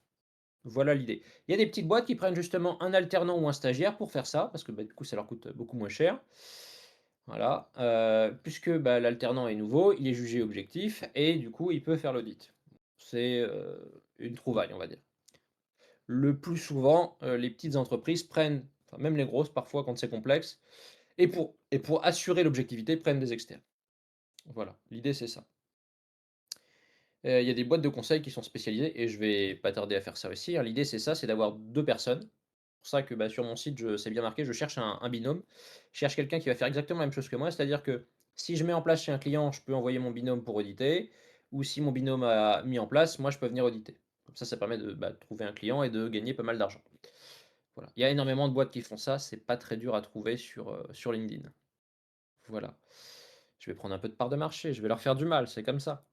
Voilà l'idée. Il y a des petites boîtes qui prennent justement un alternant ou un stagiaire pour faire ça parce que, bah, du coup, ça leur coûte beaucoup moins cher. Voilà, puisque, bah, l'alternant est nouveau, il est jugé objectif et du coup, il peut faire l'audit. C'est, une trouvaille, on va dire. Le plus souvent, les petites entreprises prennent, enfin même les grosses parfois quand c'est complexe, et pour assurer l'objectivité, prennent des externes. Voilà, l'idée c'est ça. Il y a des boîtes de conseil qui sont spécialisées et je vais pas tarder à faire ça aussi, hein. L'idée c'est ça, c'est d'avoir 2 personnes. C'est pour ça que, bah, sur mon site, c'est bien marqué, je cherche un binôme. Je cherche quelqu'un qui va faire exactement la même chose que moi, c'est-à-dire que si je mets en place chez un client, je peux envoyer mon binôme pour auditer. ou si mon binôme a mis en place, moi je peux venir auditer. Comme ça permet de, bah, de trouver un client et de gagner pas mal d'argent. Voilà. Il y a énormément de boîtes qui font ça, c'est pas très dur à trouver sur LinkedIn. Voilà. Je vais prendre un peu de part de marché, je vais leur faire du mal, c'est comme ça.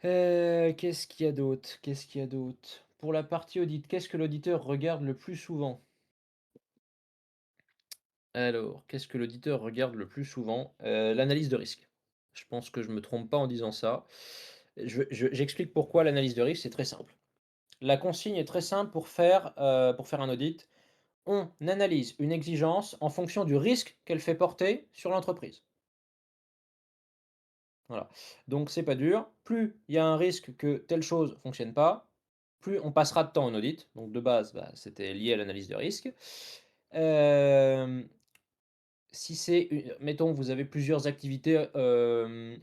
Qu'est-ce qu'il y a d'autre? Qu'est-ce qu'il y a d'autre? Pour la partie audit, qu'est-ce que l'auditeur regarde le plus souvent? Alors, qu'est-ce que l'auditeur regarde le plus souvent? L'analyse de risque. Je pense que je me trompe pas en disant ça. J'explique pourquoi l'analyse de risque, c'est très simple. La consigne est très simple pour faire un audit. On analyse une exigence en fonction du risque qu'elle fait porter sur l'entreprise. Voilà. Donc c'est pas dur. Plus il y a un risque que telle chose fonctionne pas, plus on passera de temps en audit. Donc de base, bah, c'était lié à l'analyse de risque. Hem, Si c'est une mettons, vous avez plusieurs activités,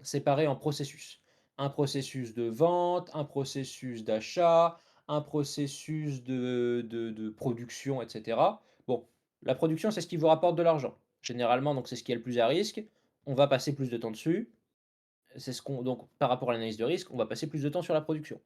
séparées en processus. Un processus de vente, un processus d'achat, un processus de production et cetera. Bon, la production, c'est ce qui vous rapporte de l'argent. Généralement, donc c'est ce qui est le plus à risque. On va passer plus de temps dessus. C'est ce qu'on donc par rapport à l'analyse de risque, on va passer plus de temps sur la production.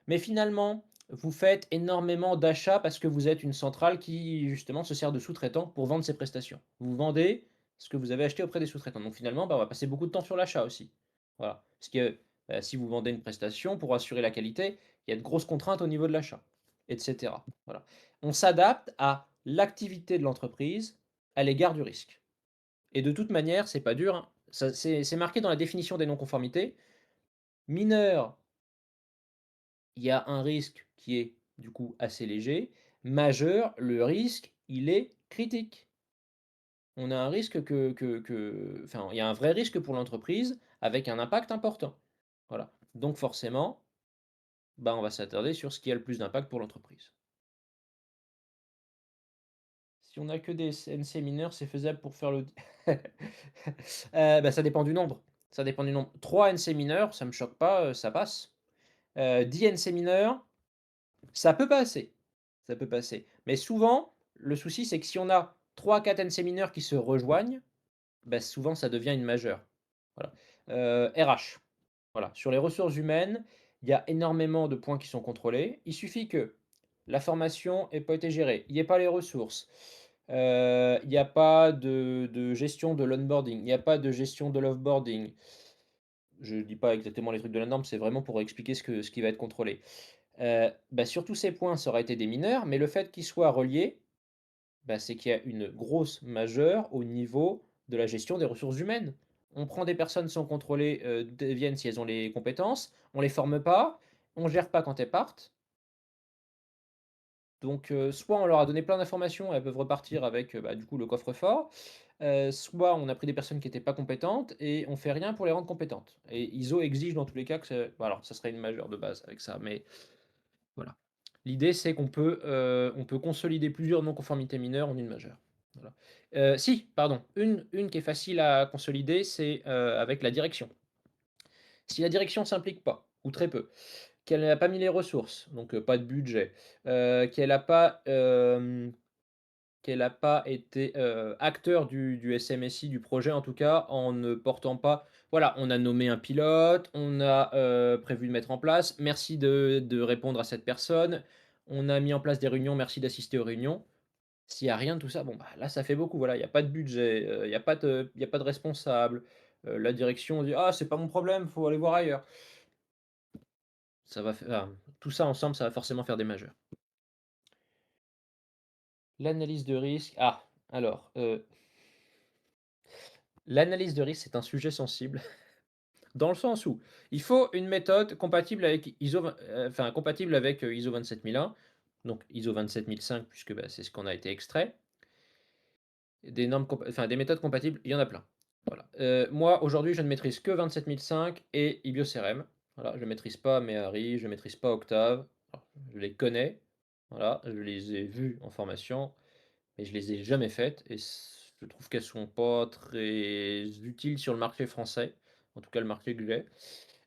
Mais finalement, vous faites énormément d'achats parce que vous êtes une centrale qui, justement, se sert de sous-traitants pour vendre ses prestations. Vous vendez ce que vous avez acheté auprès des sous-traitants. Donc finalement, bah, on va passer beaucoup de temps sur l'achat aussi. Voilà. Parce que, si vous vendez une prestation, pour assurer la qualité, il y a de grosses contraintes au niveau de l'achat, et cetera. Voilà. On s'adapte à l'activité de l'entreprise à l'égard du risque. Et de toute manière, c'est pas dur, hein, ça c'est marqué dans la définition des non-conformités. Mineur, il y a un risque qui est du coup assez léger. Majeur, le risque, il est critique. On a un risque enfin, il y a un vrai risque pour l'entreprise avec un impact important. Voilà. Donc forcément, bah, on va s'attarder sur ce qui a le plus d'impact pour l'entreprise. Si on a que des CNC mineurs, c'est faisable pour faire l'audit? Bah, ça dépend du nombre. Ça dépend du nombre. 3 NC mineurs, ça me choque pas, ça passe. 10 NC mineurs, ça peut passer, ça peut passer. Mais souvent, le souci, c'est que si on a 3-4 NC mineurs qui se rejoignent, bah, souvent ça devient une majeure. Voilà. RH, voilà, sur les ressources humaines, il y a énormément de points qui sont contrôlés. Il suffit que la formation ait pas été gérée, il y ait pas les ressources, il y a pas de gestion de l'onboarding, il y a pas de gestion de l'offboarding. Je dis pas exactement les trucs de la norme, c'est vraiment pour expliquer ce qui va être contrôlé. Bah, sur tous ces points, ça aurait été des mineurs, mais le fait qu'ils soient reliés, bah, c'est qu'il y a une grosse majeure au niveau de la gestion des ressources humaines. On prend des personnes sans contrôler, d'où elles viennent, si elles ont les compétences, on les forme pas, on gère pas quand elles partent. Donc, soit on leur a donné plein d'informations, elles peuvent repartir avec, bah, du coup, le coffre-fort, soit on a pris des personnes qui étaient pas compétentes et on fait rien pour les rendre compétentes. Et ISO exige dans tous les cas que bah, alors ça serait une majeure de base avec ça, mais voilà. L'idée, c'est on peut consolider plusieurs non-conformités mineures en une majeure. Voilà. Si, pardon, une qui est facile à consolider, c'est, avec la direction. Si la direction s'implique pas, ou très peu, qu'elle n'a pas mis les ressources, donc pas de budget, qu'elle n'a pas, qu'elle a pas été, acteur du SMSI, du projet en tout cas, en ne portant pas voilà, on a nommé un pilote, on a, prévu de mettre en place, merci de répondre à cette personne, on a mis en place des réunions, merci d'assister aux réunions. S'il y a rien de tout ça, bon, bah, là, ça fait beaucoup, voilà, il y a pas de budget, il y a pas de responsable, la direction dit: «Ah, c'est pas mon problème, faut aller voir ailleurs». Ça va faire tout ça ensemble, ça va forcément faire des majeurs. L'analyse de risque, alors, l'analyse de risque, c'est un sujet sensible. Dans le sens où, il faut une méthode compatible avec enfin compatible avec, ISO 27001, donc ISO 27005 puisque, bah, c'est ce qu'on a été extrait. Des normes enfin des méthodes compatibles, il y en a plein. Voilà. Moi aujourd'hui, je ne maîtrise que 27005 et IBIO-CRM. Voilà, je ne maîtrise pas Méhari, je ne maîtrise pas Octave. Alors, je les connais, voilà, je les ai vues en formation, mais je les ai jamais faites et je trouve qu'elles sont pas très utiles sur le marché français, en tout cas le marché que j'ai.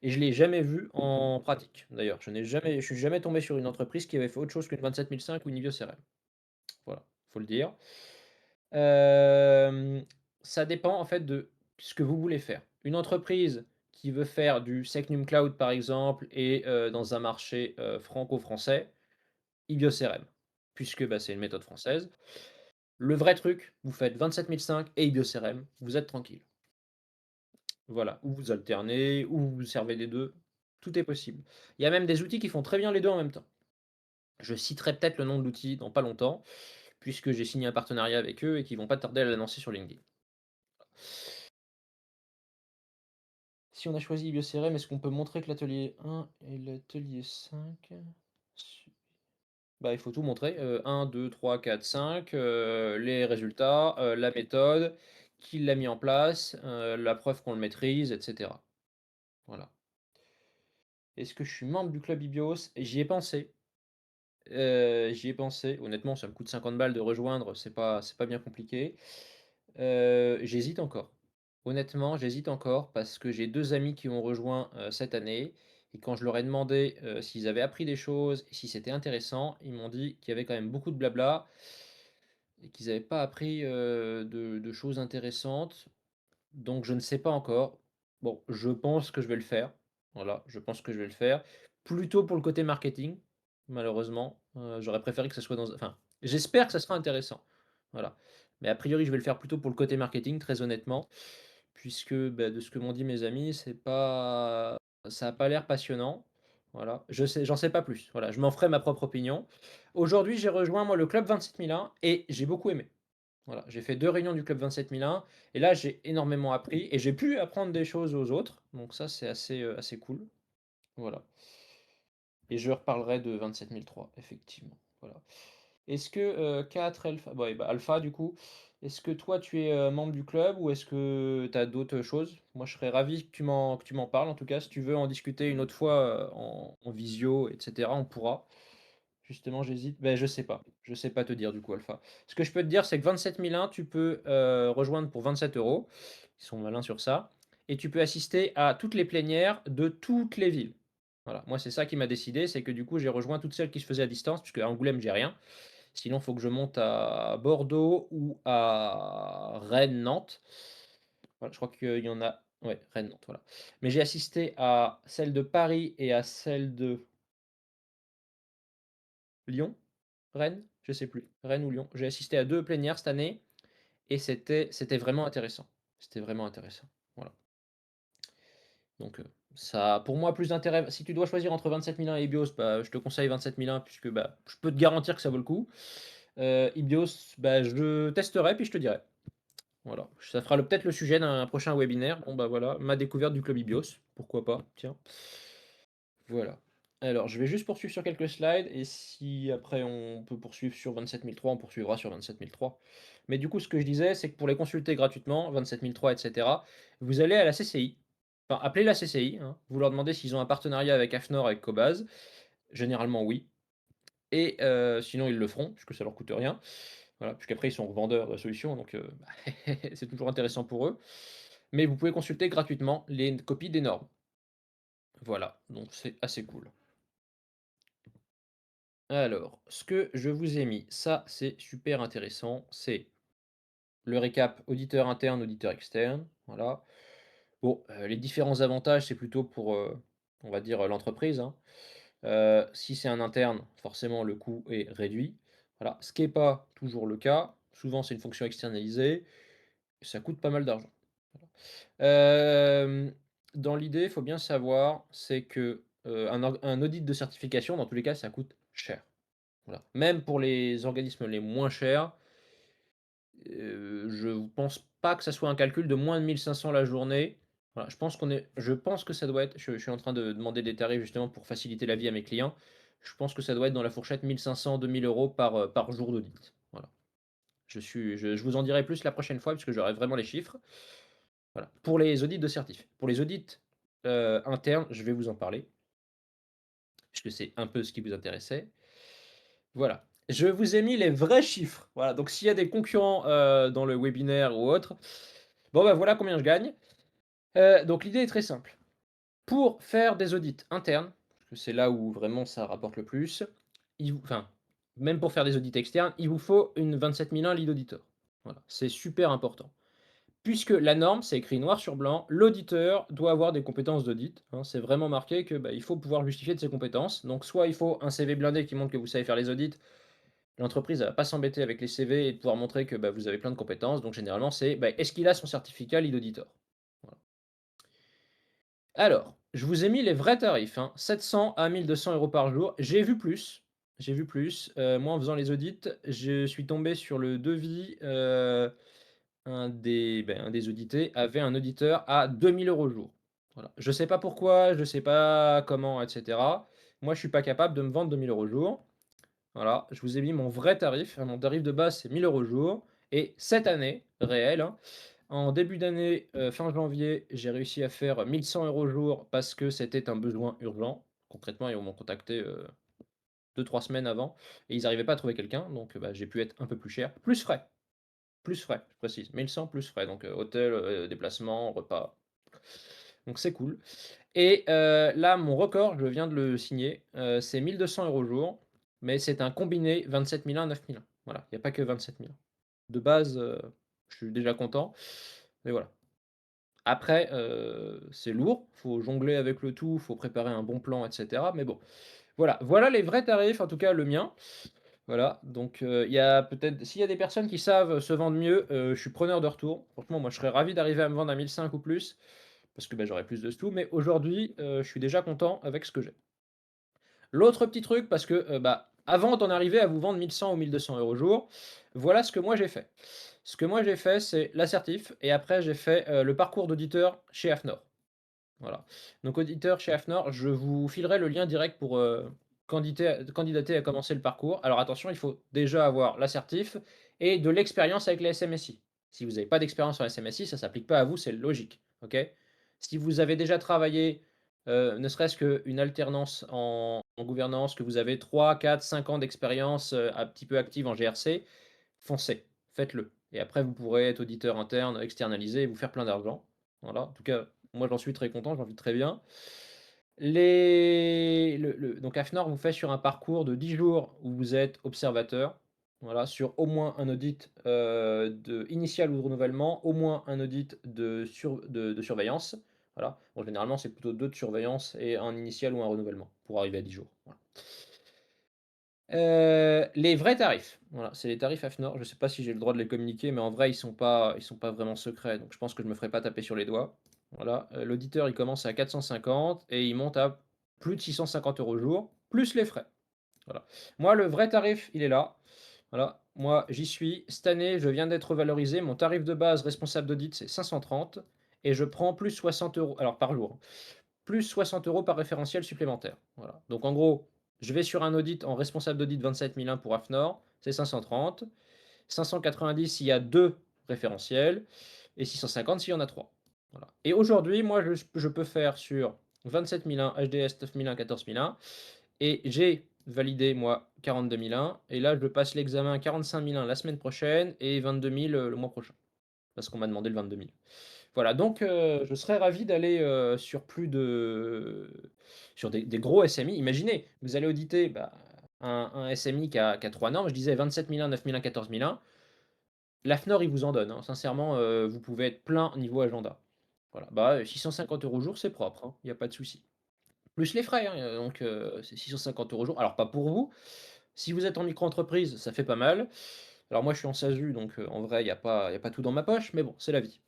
Et je l'ai jamais vu en pratique, d'ailleurs. Je suis jamais tombé sur une entreprise qui avait fait autre chose qu'une 27005 ou une Nivio CRM. Voilà, faut le dire. Hem, Ça dépend en fait de ce que vous voulez faire. Une entreprise qui veut faire du Secnum Cloud, par exemple, et dans un marché, franco-français, Ibios-RM, puisque, bah, c'est une méthode française. Le vrai truc, vous faites 27005 et Ibios-RM, vous êtes tranquille. Voilà, ou vous alternez, ou vous servez des 2, tout est possible. Il y a même des outils qui font très bien les 2 en même temps. Je citerai peut-être le nom de l'outil dans pas longtemps, puisque j'ai signé un partenariat avec eux et qu'ils vont pas tarder à l'annoncer sur LinkedIn. Si on a choisi IbioCRM, est-ce qu'on peut montrer que l'atelier 1 et l'atelier 5 su bah, il faut tout montrer, 1, 2, 3, 4, 5, les résultats, la méthode, qui l'a mis en place, la preuve qu'on le maîtrise et cetera. Voilà. Est-ce que je suis membre du club Ibios? J'y ai pensé. J'y ai pensé. Honnêtement, ça me coûte 50 balles de rejoindre, c'est pas bien compliqué. J'hésite encore. Honnêtement, j'hésite encore parce que j'ai 2 amis qui ont rejoint, cette année et quand je leur ai demandé, s'ils avaient appris des choses et si c'était intéressant, ils m'ont dit qu'il y avait quand même beaucoup de blabla et qu'ils n'avaient pas appris, de choses intéressantes. Donc je ne sais pas encore. Bon, je pense que je vais le faire. Voilà, je pense que je vais le faire. Plutôt pour le côté marketing, malheureusement. J'aurais préféré que ça soit dans enfin, j'espère que ça sera intéressant. Voilà. Mais a priori, je vais le faire plutôt pour le côté marketing, très honnêtement, puisque, bah, de ce que m'ont dit mes amis, c'est pas ça a pas l'air passionnant. Voilà. J'en sais pas plus. Voilà, je m'en ferai ma propre opinion. Aujourd'hui, j'ai rejoint moi le club 27001 et j'ai beaucoup aimé. Voilà, j'ai fait 2 réunions du club 27001 et là, j'ai énormément appris et j'ai pu apprendre des choses aux autres, donc ça, c'est assez, assez cool. Voilà et je reparlerai de 27003 effectivement, voilà. Est-ce que, 4 alpha ouais, bah, alpha du coup, est-ce que toi tu es, membre du club ou est-ce que tu as d'autres choses? Moi, je serais ravi que tu m'en parles en tout cas, si tu veux en discuter une autre fois, en visio et cetera, on pourra. Justement, j'hésite. Ben, je sais pas. Je sais pas te dire du coup, Alpha. Ce que je peux te dire, c'est que 27001, tu peux rejoindre pour 27 euros. Ils sont malins sur ça. Et tu peux assister à toutes les plénières de toutes les villes. Voilà. Moi, c'est ça qui m'a décidé, c'est que du coup, j'ai rejoint toutes celles qui se faisaient à distance, puisque à Angoulême, j'ai rien. Sinon, il faut que je monte à Bordeaux ou à Rennes, Nantes. Voilà, je crois qu'il y en a. Ouais, Rennes, Nantes, voilà. Mais j'ai assisté à celle de Paris et à celle de Lyon. Rennes? Je sais plus, Rennes ou Lyon. J'ai assisté à 2 plénières cette année et c'était vraiment intéressant. C'était vraiment intéressant. Voilà. Donc, ça a pour moi plus d'intérêt. Si tu dois choisir entre 27001 et Ibios, bah, je te conseille 27001 puisque, bah, je peux te garantir que ça vaut le coup. Ibios, bah, je testerai puis je te dirai. Voilà. Ça fera peut-être le sujet d'un prochain webinaire. Bon, bah, voilà, ma découverte du club Ibios, pourquoi pas, tiens. Voilà. Alors, je vais juste poursuivre sur quelques slides et si après on peut poursuivre sur 27003, on poursuivra sur 27003. Mais du coup, ce que je disais, c'est que pour les consulter gratuitement, 27003, etc., vous allez à la CCI. Enfin, appelez la CCI, hein. Vous leur demandez s'ils ont un partenariat avec Afnor, avec Cobase. Généralement, oui. Et sinon, ils le feront, puisque ça leur coûte rien. Voilà, puisqu'après, ils sont revendeurs de solutions, donc c'est toujours intéressant pour eux. Mais vous pouvez consulter gratuitement les copies des normes. Voilà, donc c'est assez cool. Alors, ce que je vous ai mis, ça c'est super intéressant, c'est le récap auditeur interne, auditeur externe, voilà. Bon, les différents avantages, c'est plutôt pour, on va dire, l'entreprise, hein. Si c'est un interne, forcément le coût est réduit. Voilà, ce qui est pas toujours le cas, souvent c'est une fonction externalisée, ça coûte pas mal d'argent. Hem, Dans l'idée, il faut bien savoir, c'est que, un audit de certification, dans tous les cas, ça coûte cher. Voilà. Même pour les organismes les moins chers, je ne pense pas que ça soit un calcul de moins de 1 500 la journée. Voilà, je pense que ça doit être je suis en train de demander des tarifs justement pour faciliter la vie à mes clients. Je pense que ça doit être dans la fourchette 1 500-2 000 € par jour d'audit. Voilà. Je vous en dirai plus la prochaine fois puisque j'aurai vraiment les chiffres. Voilà. Pour les audits de certif. Pour les audits, internes, je vais vous en parler, puisque c'est un peu ce qui vous intéressait. Voilà. Je vous ai mis les vrais chiffres. Voilà, donc s'il y a des concurrents, dans le webinaire ou autre, bon, bah, voilà combien je gagne. Donc l'idée est très simple. Pour faire des audits internes, parce que c'est là où vraiment ça rapporte le plus, enfin, même pour faire des audits externes, il vous faut une 27001 lead auditor. Voilà, c'est super important. puisque la norme, c'est écrit noir sur blanc, l'auditeur doit avoir des compétences d'audit, hein. C'est vraiment marqué que, bah, il faut pouvoir justifier de ses compétences. Donc soit il faut un CV blindé qui montre que vous savez faire les audits, l'entreprise ne va pas s'embêter avec les CV et de pouvoir montrer que, bah, vous avez plein de compétences. Donc généralement, c'est, bah, est-ce qu'il a son certificat lead auditor? Voilà. Alors, je vous ai mis les vrais tarifs, hein, 700 à 1 200 € par jour. J'ai vu plus. Moi, en faisant les audits, je suis tombé sur le devis, un des audités avait un auditeur à 2 000 € jour. Voilà. Je sais pas pourquoi, je sais pas comment et cetera. Moi, je suis pas capable de me vendre 2 000 € jour. Voilà, je vous ai mis mon vrai tarif. Mon tarif de base, c'est 1 000 € jour et cette année, réelle, hein, en début d'année, fin janvier, j'ai réussi à faire 1 100 € jour parce que c'était un besoin urgent. Concrètement, ils m'ont contacté, 2-3 semaines avant et ils n'arrivaient pas à trouver quelqu'un donc bah, j'ai pu être un peu plus cher, plus frais, je précise, 1 100 plus frais donc hôtel, déplacement, repas, donc c'est cool et là, mon record, je viens de le signer, c'est 1 200 € jour, mais c'est un combiné 27 001, 9 001. Voilà, il y a pas que 27 000. De base, je suis déjà content, mais voilà. Après, c'est lourd, faut jongler avec le tout, faut préparer un bon plan et cetera, mais bon, voilà les vrais tarifs, en tout cas le mien. Voilà, donc il y a peut-être s'il y a des personnes qui savent se vendre mieux, je suis preneur de retour. Franchement, moi, je serais ravi d'arriver à me vendre à 1 500 ou plus, parce que, bah, j'aurais plus de sous, mais aujourd'hui, je suis déjà content avec ce que j'ai. L'autre petit truc, parce que, bah, avant d'en arriver à vous vendre 1 100 ou 1 200 € jour, voilà ce que moi j'ai fait. Ce que moi j'ai fait, c'est l'assertif et après j'ai fait, le parcours d'auditeur chez AFNOR. Voilà. Donc auditeur chez AFNOR, je vous filerai le lien direct pour, candidater à commencer le parcours. Alors attention, il faut déjà avoir l'assertif et de l'expérience avec les SMSI. Si vous n'avez pas d'expérience en SMSI, ça ne s'applique pas à vous, c'est logique, OK? Si vous avez déjà travaillé, ne serait-ce qu'une alternance en gouvernance, que vous avez 3, 4, 5 ans d'expérience, un petit peu active en GRC, foncez, faites-le et après vous pourrez être auditeur interne, externalisé et vous faire plein d'argent. Voilà, en tout cas, moi j'en suis très content, j'en vis très bien. Donc AFNOR vous fait sur un parcours de 10 jours où vous êtes observateur, voilà, sur au moins un audit, de initial ou de renouvellement, au moins un audit de surveillance, voilà. Bon généralement c'est plutôt 2 de surveillance et un initial ou un renouvellement pour arriver à 10 jours, voilà. Les vrais tarifs, voilà, c'est les tarifs AFNOR. Je sais pas si j'ai le droit de les communiquer, mais en vrai, ils sont pas vraiment secrets, donc je pense que je me ferai pas taper sur les doigts. Voilà, l'auditeur, il commence à 450 et il monte à plus de 650 € jour, plus les frais. Voilà. Moi, le vrai tarif, il est là. Voilà, moi, j'y suis. Cette année, je viens d'être valorisé. Mon tarif de base responsable d'audit, c'est 530 et je prends plus 60 € alors par jour, hein, plus 60 € par référentiel supplémentaire. Voilà. Donc en gros, je vais sur un audit en responsable d'audit 27001 pour AFNOR, c'est 530. 590 s'il y a 2 référentiels et 650 s'il y en a 3. Voilà. Et aujourd'hui, moi, je peux faire sur 27001, HDS 9001, 14001 et j'ai validé, moi, 42001 et là, je passe l'examen 45001 la semaine prochaine et 22 000 le mois prochain parce qu'on m'a demandé le 22 000. Voilà, donc je serais ravi d'aller, sur plus de sur des gros SMI. Imaginez, vous allez auditer, bah, un SMI qui a 3 normes, je disais 27001, 9001, 14001. L'AFNOR, il vous en donne, hein. Sincèrement, vous pouvez être plein niveau agenda. Voilà, bah, 650 € jour, c'est propre, hein, il y a pas de souci. Plus les frais, hein, donc c'est 650 € jour. Alors pas pour vous, si vous êtes en micro-entreprise, ça fait pas mal. Alors moi, je suis en SASU, donc en vrai, il y a pas tout dans ma poche, mais bon, c'est la vie.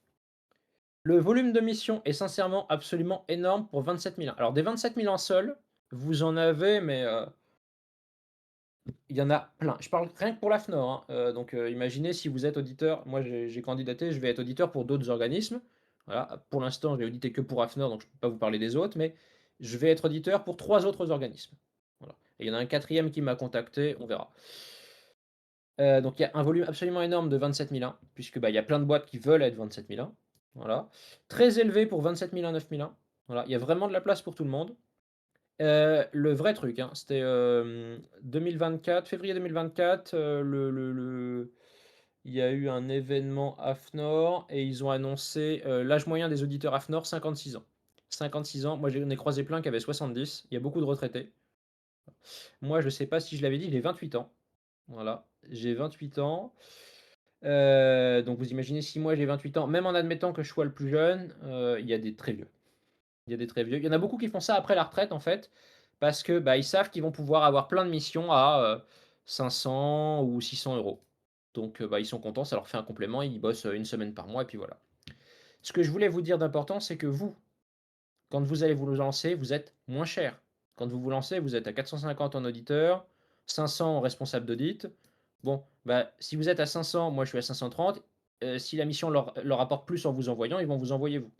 Le volume de mission est sincèrement absolument énorme pour 27 001. Alors des 27 001 seuls, vous en avez, mais il y en a plein. Je parle rien que pour l'AFNOR, hein, donc imaginez si vous êtes auditeur, moi j'ai candidaté, je vais être auditeur pour d'autres organismes. Voilà, pour l'instant, j'ai audité que pour AFNOR, donc je ne peux pas vous parler des autres, mais je vais être auditeur pour 3 autres organismes. Voilà, et il y en a un quatrième qui m'a contacté, on verra. Donc il y a un volume absolument énorme de 27 001 puisque, bah, il y a plein de boîtes qui veulent être 27 001. Voilà. Très élevé pour 27 001, 9001. Voilà, il y a vraiment de la place pour tout le monde. Le vrai truc, hein, c'était, 2024, février 2024, il y a eu un événement AFNOR et ils ont annoncé, l'âge moyen des auditeurs AFNOR, 56 ans. 56 ans, moi j'en ai croisé plein qui avaient 70, il y a beaucoup de retraités. Moi, je sais pas si je l'avais dit, j'ai 28 ans. Voilà, j'ai 28 ans. Donc vous imaginez si moi j'ai 28 ans, même en admettant que je sois le plus jeune, il y a des très vieux. Il y a des très vieux. Il y en a beaucoup qui font ça après la retraite en fait, parce que, bah, ils savent qu'ils vont pouvoir avoir plein de missions à, 500 ou 600 €. Donc, bah, ils sont contents, ça leur fait un complément, ils bossent, 1 semaine par mois et puis voilà. Ce que je voulais vous dire d'important, c'est que vous, quand vous allez vous lancer, vous êtes moins cher. Quand vous vous lancez, vous êtes à 450 en auditeur, 500 en responsable d'audit. Bon, bah, si vous êtes à 500, moi je suis à 530, si la mission leur apporte plus en vous envoyant, ils vont vous envoyer vous,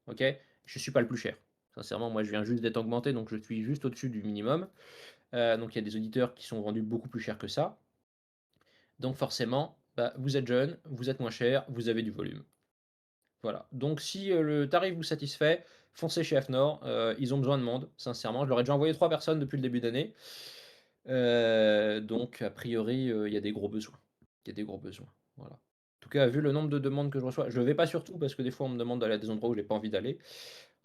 OK? Je suis pas le plus cher. Sincèrement, moi je viens juste d'être augmenté, donc je suis juste au-dessus du minimum. Donc il y a des auditeurs qui sont vendus beaucoup plus cher que ça. Donc forcément, bah, vous êtes jeune, vous êtes moins cher, vous avez du volume. Voilà, donc si, le tarif vous satisfait, foncez chez AFNOR, ils ont besoin de monde, sincèrement. Je leur ai déjà envoyé 3 personnes depuis le début d'année, donc a priori, il y a des gros besoins. Il y a des gros besoins, voilà. En tout cas, vu le nombre de demandes que je reçois, je vais pas sur tout parce que des fois on me demande d'aller à des endroits où j'ai pas envie d'aller.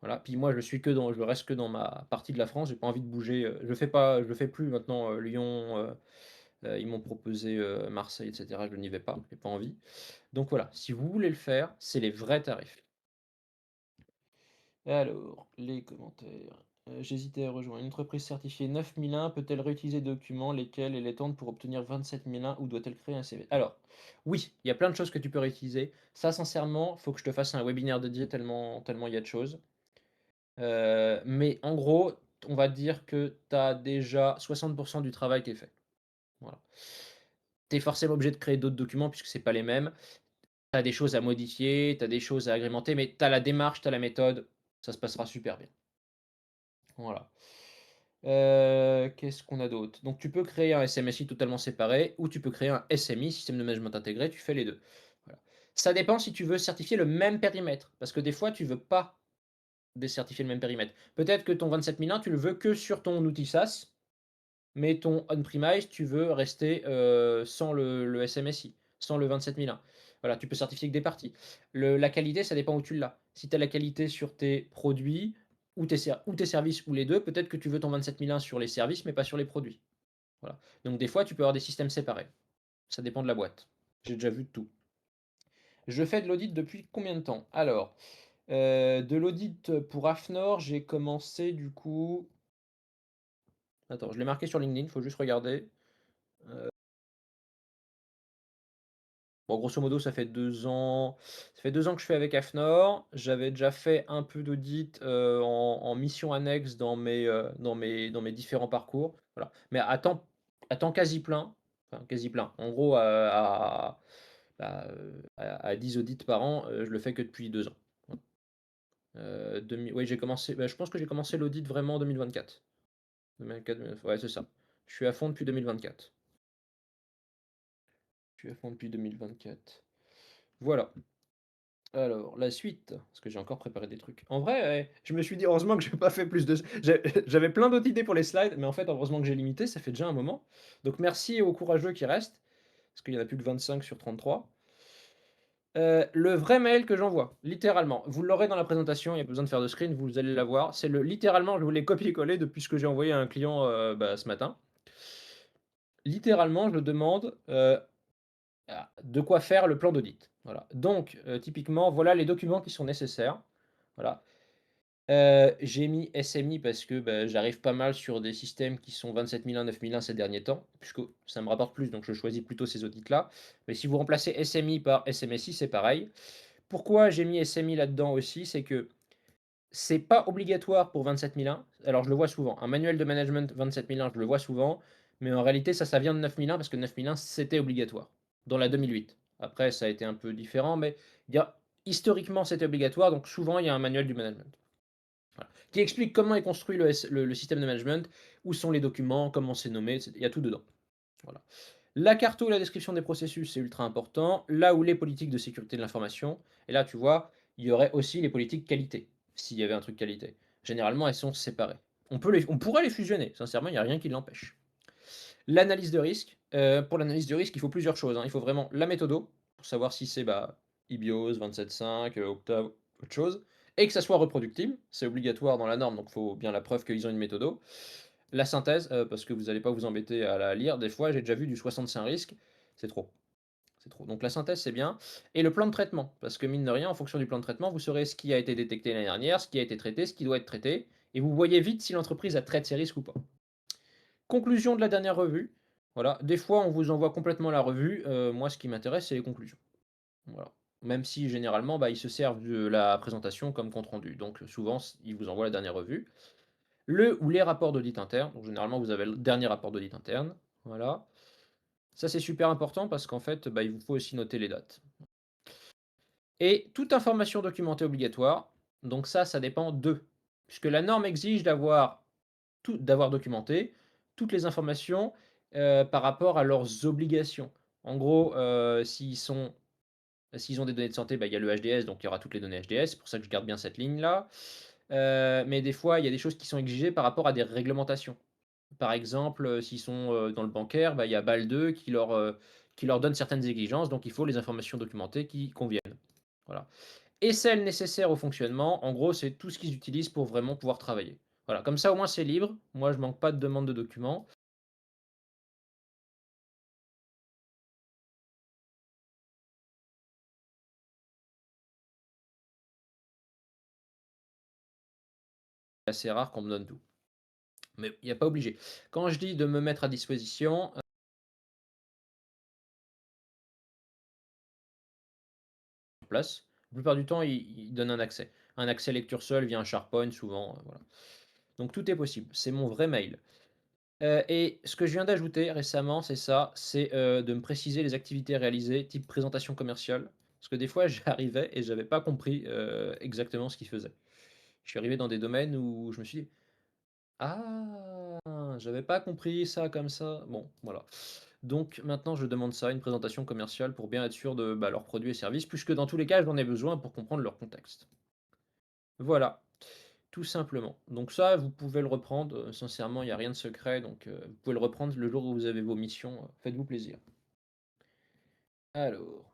Voilà, puis moi je reste que dans ma partie de la France, j'ai pas envie de bouger, je le fais plus maintenant, Lyon, ils m'ont proposé, Marseille et cetera, je n'y vais pas, j'ai pas envie. Donc voilà, si vous voulez le faire, c'est les vrais tarifs. Alors, les commentaires. J'hésitais à rejoindre une entreprise certifiée 9001. Peut-elle réutiliser des documents lesquels elle est tente pour obtenir 27001 ou doit-elle créer un CV? Alors, oui, il y a plein de choses que tu peux réutiliser. Ça, sincèrement, faut que je te fasse un webinaire dédié tellement il y a de choses. Mais en gros, on va dire que tu as déjà 60% du travail qui est fait. Voilà. Tu es forcément obligé de créer d'autres documents puisque c'est pas les mêmes. Tu as des choses à modifier, tu as des choses à agrémenter, mais tu as la démarche, tu as la méthode, ça se passera super bien. Voilà. Qu'est-ce qu'on a d'autre? Donc tu peux créer un SMSI totalement séparé ou tu peux créer un SMI, système de management intégré, tu fais les 2. Voilà. Ça dépend si tu veux certifier le même périmètre, parce que des fois tu veux pas décertifier le même périmètre. Peut-être que ton 27001, tu le veux que sur ton outil SaaS, mais ton on-premise, tu veux rester, sans le SMSI, sans le 27001. Voilà, tu peux certifier que des parties. La qualité, ça dépend où tu l'as. Si tu as la qualité sur tes produits ou tes services ou les 2, peut-être que tu veux ton 27001 sur les services, mais pas sur les produits. Voilà. Donc des fois, tu peux avoir des systèmes séparés. Ça dépend de la boîte. J'ai déjà vu de tout. Je fais de l'audit depuis combien de temps? Alors, de l'audit pour AFNOR, j'ai commencé du coup attends, je l'ai marqué sur LinkedIn, il faut juste regarder. Bon, grosso modo, ça fait 2 ans que je fais avec AFNOR. J'avais déjà fait un peu d'audit, en mission annexe dans mes différents parcours, voilà. Mais à temps quasi plein, enfin quasi plein. En gros, à 10 audits par an, je le fais que depuis 2 ans. Oui, j'ai commencé, bah, je pense que j'ai commencé l'audit vraiment en 2024. 2024, ouais, c'est ça. Je suis à fond depuis 2024. Je suis à fond depuis 2024. Voilà. Alors, la suite, parce que j'ai encore préparé des trucs. En vrai, je me suis dit: «Heureusement que j'ai pas fait plus de» j'avais plein d'autres idées pour les slides, mais en fait, heureusement que j'ai limité, ça fait déjà un moment. Donc merci aux courageux qui restent, parce qu'il y en a plus que 25 sur 33. Le vrai mail que j'envoie, littéralement, vous l'aurez dans la présentation, il y a pas besoin de faire de screen, vous allez l'avoir. C'est littéralement, je vous l'ai copié-collé depuis ce que j'ai envoyé à un client, bah, ce matin. Littéralement, je demande, de quoi faire le plan d'audit. Voilà. Donc, typiquement, voilà les documents qui sont nécessaires. Voilà. J'ai mis SMI parce que, bah, j'arrive pas mal sur des systèmes qui sont 27001, 9001 ces derniers temps, puisque ça me rapporte plus, donc je choisis plutôt ces audits-là. Mais si vous remplacez SMI par SMSI, c'est pareil. Pourquoi j'ai mis SMI là-dedans aussi? C'est que c'est pas obligatoire pour 27001. Alors je le vois souvent. Un manuel de management 27001, je le vois souvent, mais en réalité ça vient de 9001 parce que 9001 c'était obligatoire dans la 2008. Après ça a été un peu différent, mais il y a historiquement c'était obligatoire, donc souvent il y a un manuel du management. Voilà. Qui explique comment est construit le système de management, où sont les documents, comment c'est nommé, il y a tout dedans. Voilà. La carto, la description des processus, c'est ultra important. Là où les politiques de sécurité de l'information, et là, tu vois, il y aurait aussi les politiques qualité, s'il y avait un truc qualité. Généralement, elles sont séparées. On pourrait les fusionner, sincèrement, il n'y a rien qui l'empêche. L'analyse de risque, pour l'analyse de risque, il faut plusieurs choses, hein. Il faut vraiment la méthodo, pour savoir si c'est bah, IBIOS, 275, Octave, autre chose, et que ça soit reproductible, c'est obligatoire dans la norme, donc il faut bien la preuve qu'ils ont une méthodo. La synthèse, parce que vous allez pas vous embêter à la lire. Des fois, j'ai déjà vu du 65 risques, c'est trop. c'est trop. Donc la synthèse, c'est bien et le plan de traitement, parce que mine de rien, en fonction du plan de traitement, vous saurez ce qui a été détecté l'année dernière, ce qui a été traité, ce qui doit être traité et vous voyez vite si l'entreprise a traite ses risques ou pas. Conclusion de la dernière revue, voilà. Des fois, on vous envoie complètement la revue, moi, ce qui m'intéresse, c'est les conclusions. Voilà. Même si généralement, bah, ils se servent de la présentation comme compte rendu. Donc souvent, ils vous envoient la dernière revue. Le ou les rapports d'audit interne. Donc généralement, vous avez le dernier rapport d'audit interne. Voilà. Ça, c'est super important parce qu'en fait, bah, il vous faut aussi noter les dates. Et toute information documentée obligatoire. Donc ça dépend d'eux. Puisque la norme exige d'avoir documenté toutes les informations par rapport à leurs obligations. En gros, s'ils ont des données de santé, bah, il y a le HDS, donc il y aura toutes les données HDS. C'est pour ça que je garde bien cette ligne-là. Mais des fois, il y a des choses qui sont exigées par rapport à des réglementations. Par exemple, s'ils sont, dans le bancaire, bah, il y a BAL2 qui leur donne certaines exigences, donc il faut les informations documentées qui conviennent. Voilà. Et celles nécessaires au fonctionnement, en gros, c'est tout ce qu'ils utilisent pour vraiment pouvoir travailler. Voilà, comme ça, au moins, c'est libre. Moi, je manque pas de demande de documents. C'est assez rare qu'on me donne tout. Mais il y a pas obligé. Quand je dis de me mettre à disposition, sur place, la plupart du temps, ils donnent un accès. Un accès lecture seule via un SharePoint souvent, voilà. Donc tout est possible. C'est mon vrai mail. Et ce que je viens d'ajouter récemment, c'est ça, c'est, de me préciser les activités réalisées, type présentation commerciale. Parce que des fois, j'arrivais et j'avais pas compris, exactement ce qu'ils faisaient. Je suis arrivé dans des domaines où je me suis dit: «Ah! J'avais pas compris ça comme ça». Bon, voilà. Donc maintenant, je demande ça, une présentation commerciale pour bien être sûr de, bah, leurs produits et services, puisque dans tous les cas, j'en ai besoin pour comprendre leur contexte. Voilà, tout simplement. Donc ça, vous pouvez le reprendre, sincèrement, il y a rien de secret, donc vous pouvez le reprendre le jour où vous avez vos missions, faites-vous plaisir. Alors,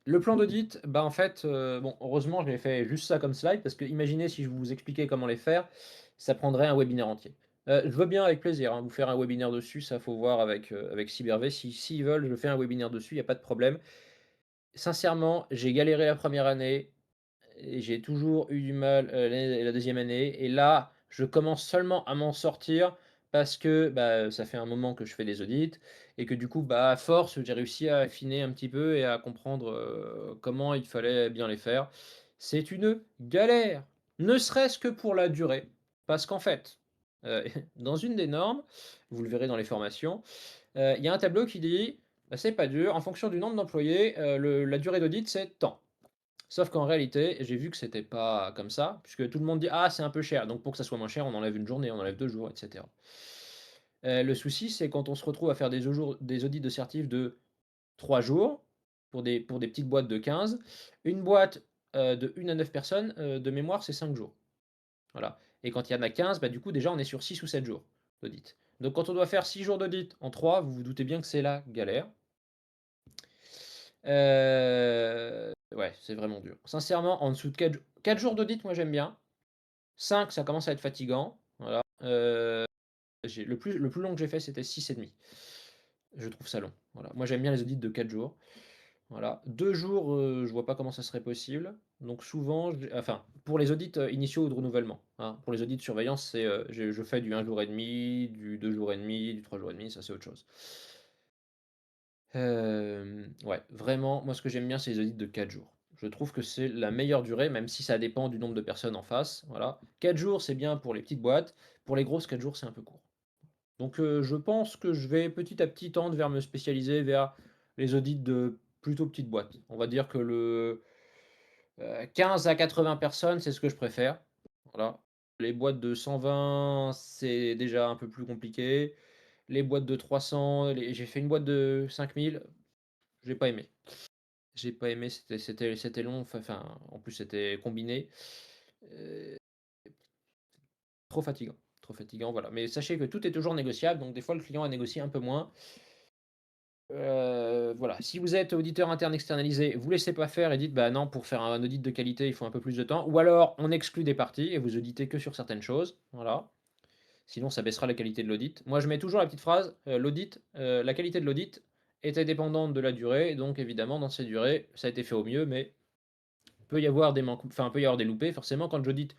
le plan d'audit, bah, en fait, bon, heureusement, je l'ai fait juste ça comme slide parce que imaginez si je vous expliquais comment les faire, ça prendrait un webinaire entier. Je veux bien avec plaisir, hein, vous faire un webinaire dessus, ça faut voir avec CyberV. S'ils veulent, je fais un webinaire dessus, il y a pas de problème. Sincèrement, j'ai galéré la première année et j'ai toujours eu du mal, la 2e année et là, je commence seulement à m'en sortir parce que, bah, ça fait un moment que je fais des audits et que du coup, bah, à force, j'ai réussi à affiner un petit peu et à comprendre, comment il fallait bien les faire. C'est une galère, ne serait-ce que pour la durée. Parce qu'en fait, dans une des normes, vous le verrez dans les formations, il y a un tableau qui dit: «Bah, c'est pas dur, en fonction du nombre d'employés, le la durée d'audit, c'est tant». Sauf qu'en réalité, j'ai vu que c'était pas comme ça, puisque tout le monde dit: «Ah, c'est un peu cher», donc pour que ça soit moins cher, on enlève une journée, on enlève 2 jours et cetera. Le souci, c'est quand on se retrouve à faire des audits de certif de 3 jours, pour des petites boîtes de 15. Une boîte, de 1 à 9 personnes, de mémoire, c'est 5 jours. Voilà et quand il y en a 15, bah, du coup, déjà, on est sur 6 ou 7 jours d'audit. Donc quand on doit faire 6 jours d'audit en 3, vous vous doutez bien que c'est la galère. Ouais, c'est vraiment dur. Sincèrement, en dessous de 4 jours d'audit, moi j'aime bien. 5, ça commence à être fatigant, voilà. J'ai le plus long que j'ai fait, c'était 6,5. Je trouve ça long, voilà. Moi j'aime bien les audits de 4 jours, voilà. 2 jours, je vois pas comment ça serait possible. Donc souvent, enfin, pour les audits, initiaux ou de renouvellement, hein. Pour les audits de surveillance, je fais du 1 jour et demi, du 2 jours et demi, du 3 jours et demi, ça c'est autre chose. Ouais, vraiment, moi ce que j'aime bien, c'est les audits de 4 jours. Je trouve que c'est la meilleure durée, même si ça dépend du nombre de personnes en face, voilà. 4 jours, c'est bien pour les petites boîtes. Pour les grosses, 4 jours, c'est un peu court. Donc je pense que je vais petit à petit tendre vers me spécialiser vers les audits de plutôt petites boîtes. On va dire que 15 à 80 personnes, c'est ce que je préfère. Voilà. Les boîtes de 120, c'est déjà un peu plus compliqué. Les boîtes de 300, j'ai fait une boîte de 5000, j'ai pas aimé. J'ai pas aimé, c'était long, enfin, en plus c'était combiné. Heu, trop fatigant, voilà. Mais sachez que tout est toujours négociable, donc des fois le client a négocié un peu moins. Voilà, si vous êtes auditeur interne externalisé, vous laissez pas faire et dites: «Bah non, pour faire un audit de qualité, il faut un peu plus de temps» ou alors on exclut des parties et vous auditez que sur certaines choses, voilà. Sinon ça baissera la qualité de l'audit. Moi je mets toujours la petite phrase, l'audit, la qualité de l'audit était dépendante de la durée, donc évidemment dans ces durées, ça a été fait au mieux, mais peut y avoir des manques enfin, peut y avoir des loupés forcément quand j'audite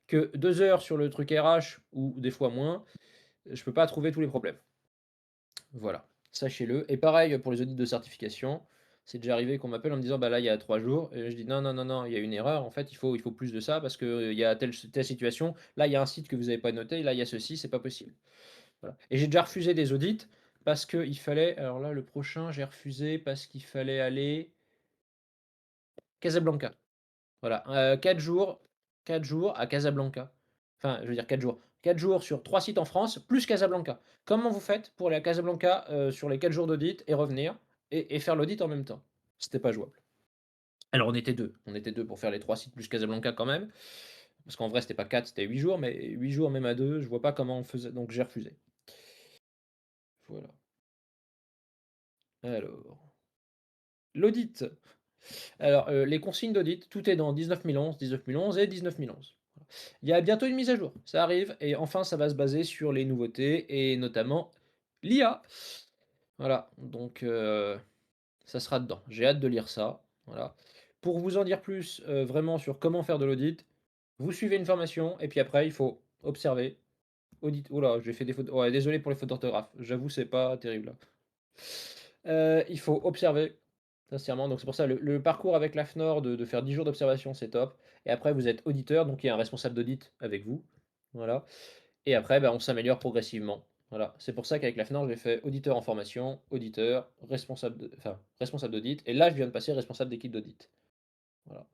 que 2 heures sur le truc RH ou des fois moins, je peux pas trouver tous les problèmes. Voilà, sachez-le et pareil pour les audits de certification, c'est déjà arrivé qu'on m'appelle en me disant: «Bah, là, il y a 3 jours» et je dis: «Non, non, non, non, il y a une erreur, en fait, il faut plus de ça parce qu'il y a telle situation. Là, il y a un site que vous avez pas noté, là, il y a ceci, c'est pas possible». Voilà et j'ai déjà refusé des audits parce qu'il fallait alors là, le prochain, j'ai refusé parce qu'il fallait aller Casablanca. Voilà, 4 jours 4 jours à Casablanca. Enfin, je veux dire 4 jours. 4 jours sur 3 sites en France, plus Casablanca. Comment vous faites pour aller à Casablanca, sur les 4 jours d'audit et revenir et faire l'audit en même temps? C'était pas jouable. Alors on était 2 pour faire les 3 sites plus Casablanca quand même, parce qu'en vrai c'était pas 4, c'était 8 jours, mais 8 jours même à 2, je vois pas comment on faisait, donc j'ai refusé. Voilà. Alors, l'audit. Alors, les consignes d'audit, tout est dans 19011, 19011 et 19011. Il y a bientôt une mise à jour, ça arrive et enfin ça va se baser sur les nouveautés et notamment l'IA. Voilà, donc ça sera dedans. J'ai hâte de lire ça, voilà. Pour vous en dire plus, vraiment sur comment faire de l'audit, vous suivez une formation et puis après il faut observer, audit oh là, j'ai fait des fautes ouais, désolé pour les fautes d'orthographe, j'avoue c'est pas terrible, là. Il faut observer, sincèrement, donc c'est pour ça le parcours avec la FNOR de faire 10 jours d'observation, c'est top et après vous êtes auditeur, donc il y a un responsable d'audit avec vous, voilà et après, bah, on s'améliore progressivement. Voilà, c'est pour ça qu'avec la FNOR, j'ai fait auditeur en formation, auditeur, responsable d'audit et là, je viens de passer responsable d'équipe d'audit. Voilà,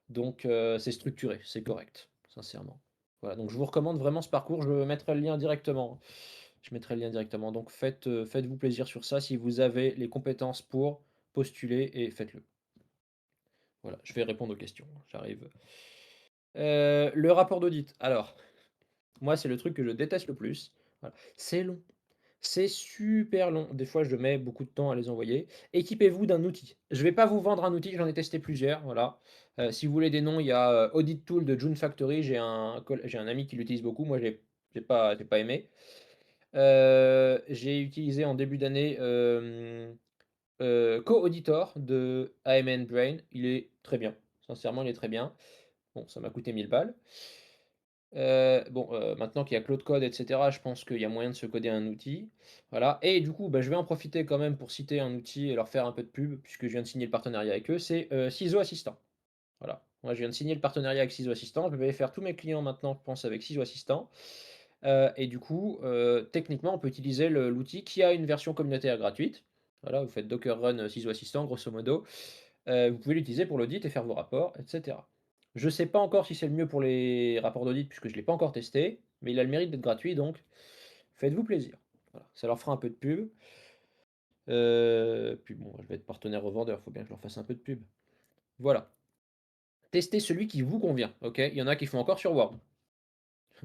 donc c'est structuré, c'est correct, sincèrement. Voilà, donc je vous recommande vraiment ce parcours, je mettrai le lien directement. Je mettrai le lien directement, donc faites-vous plaisir sur ça. Si vous avez les compétences pour, postuler et faites-le. Voilà, je vais répondre aux questions, j'arrive. Le rapport d'audit, alors, moi, c'est le truc que je déteste le plus. Voilà, c'est long. C'est super long. Des fois, je mets beaucoup de temps à les envoyer. Équipez-vous d'un outil. Je vais pas vous vendre un outil, j'en ai testé plusieurs, voilà. Si vous voulez des noms, il y a, Audit Tool de June Factory, j'ai un ami qui l'utilise beaucoup, moi j'ai pas aimé. J'ai utilisé en début d'année, Coauditor de AMN Brain. Il est très bien. Sincèrement, il est très bien. Bon, ça m'a coûté 1000 balles. Bon, maintenant qu'il y a Claude Code et cetera, je pense qu'il y a moyen de se coder un outil. Voilà et du coup, bah, je vais en profiter quand même pour citer un outil et leur faire un peu de pub puisque je viens de signer le partenariat avec eux, c'est, Ciseaux Assistant. Voilà. Moi, je viens de signer le partenariat avec Ciseaux Assistant. Je vais faire tous mes clients maintenant, je pense, avec Ciseaux Assistant. Et du coup, techniquement, on peut utiliser l'outil qui a une version communautaire gratuite. Voilà, vous faites docker run, Ciseaux Assistant, grosso modo. Vous pouvez l'utiliser pour l'audit et faire vos rapports, et cetera. Je ne sais pas encore si c'est le mieux pour les rapports d'audit puisque je ne l'ai pas encore testé, mais il a le mérite d'être gratuit, donc faites-vous plaisir. Voilà, ça leur fera un peu de pub. Puis bon, je vais être partenaire revendeur, il faut bien que je leur fasse un peu de pub. Voilà. Testez celui qui vous convient, OK? Il y en a qui font encore sur Word.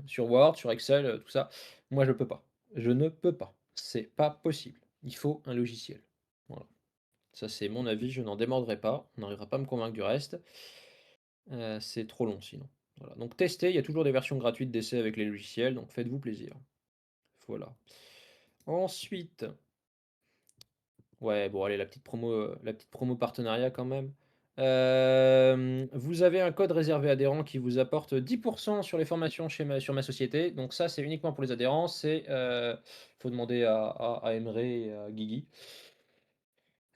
Sur Word, sur Excel, tout ça. Moi, je peux pas. Je ne peux pas. C'est pas possible. Il faut un logiciel. Voilà. Ça, c'est mon avis, je n'en démordrai pas. On n'arrivera pas à me convaincre du reste. C'est trop long sinon. Voilà, donc testez, il y a toujours des versions gratuites d'essai avec les logiciels, donc faites-vous plaisir. Voilà. Ensuite, ouais, bon allez, la petite promo partenariat quand même. Vous avez un code réservé adhérent qui vous apporte 10 sur les formations sur ma société. Donc ça, c'est uniquement pour les adhérents. Faut demander à Emre et à Guigui.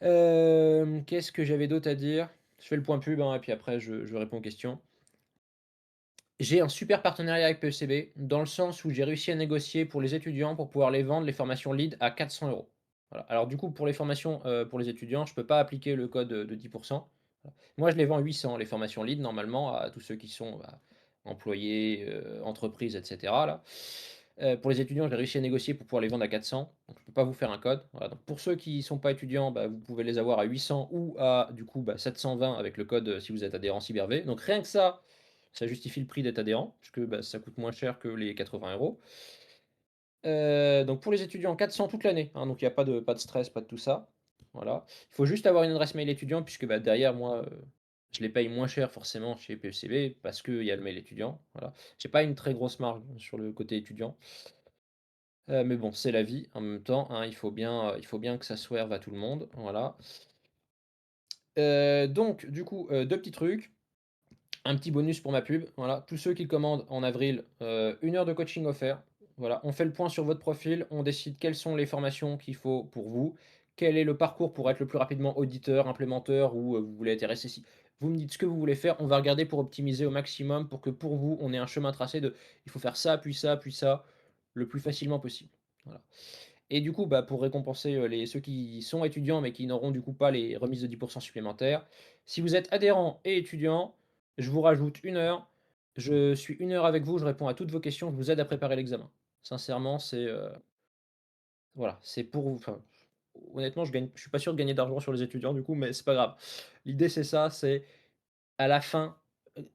Qu'est-ce que j'avais d'autre à dire? Je fais le point pub, hein, et puis après je réponds aux questions. J'ai un super partenariat avec PECB, dans le sens où j'ai réussi à négocier pour les étudiants pour pouvoir les vendre, les formations lead à 400 €. Voilà. Alors du coup, pour les formations, pour les étudiants, je peux pas appliquer le code, de 10. Voilà. Moi, je les vends 800 les formations lead normalement à tous ceux qui sont, bah, employés, entreprises et cetera là. Pour les étudiants, j'ai réussi à négocier pour pouvoir les vendre à 400, donc je peux pas vous faire un code. Voilà, donc pour ceux qui sont pas étudiants, bah, vous pouvez les avoir à 800 ou à du coup, bah, 720 avec le code, si vous êtes adhérent CyberV. Donc rien que ça justifie le prix d'être adhérent, puisque, bah, ça coûte moins cher que les 80 €. Donc pour les étudiants, 400 toute l'année, hein, donc il y a pas de stress, pas de tout ça. Voilà. Il faut juste avoir une adresse mail étudiant puisque, bah, derrière moi, je les paye moins cher forcément chez PECB parce qu'il y a le mail étudiant, voilà. J'ai pas une très grosse marge sur le côté étudiant. Mais bon, c'est la vie en même temps, hein, il faut bien que ça serve à tout le monde, voilà. Donc du coup, 2 petits trucs. Un petit bonus pour ma pub, voilà. Tous ceux qui commandent en avril, 1 heure de coaching offert. Voilà, on fait le point sur votre profil, on décide quelles sont les formations qu'il faut pour vous, quel est le parcours pour être le plus rapidement auditeur, implémenteur ou, vous voulez être RSSI. Vous me dites ce que vous voulez faire, on va regarder pour optimiser au maximum pour que pour vous, on ait un chemin tracé de il faut faire ça, puis ça, puis ça, le plus facilement possible. Voilà. Et du coup, bah, pour récompenser, les ceux qui sont étudiants, mais qui n'auront du coup pas les remises de 10 supplémentaires, si vous êtes adhérent et étudiant, je vous rajoute 1 heure. Je suis 1 heure avec vous, je réponds à toutes vos questions, je vous aide à préparer l'examen. Sincèrement, voilà, c'est pour vous enfin, honnêtement, je suis pas sûr de gagner d'argent sur les étudiants du coup, mais c'est pas grave. L'idée c'est ça, c'est à la fin,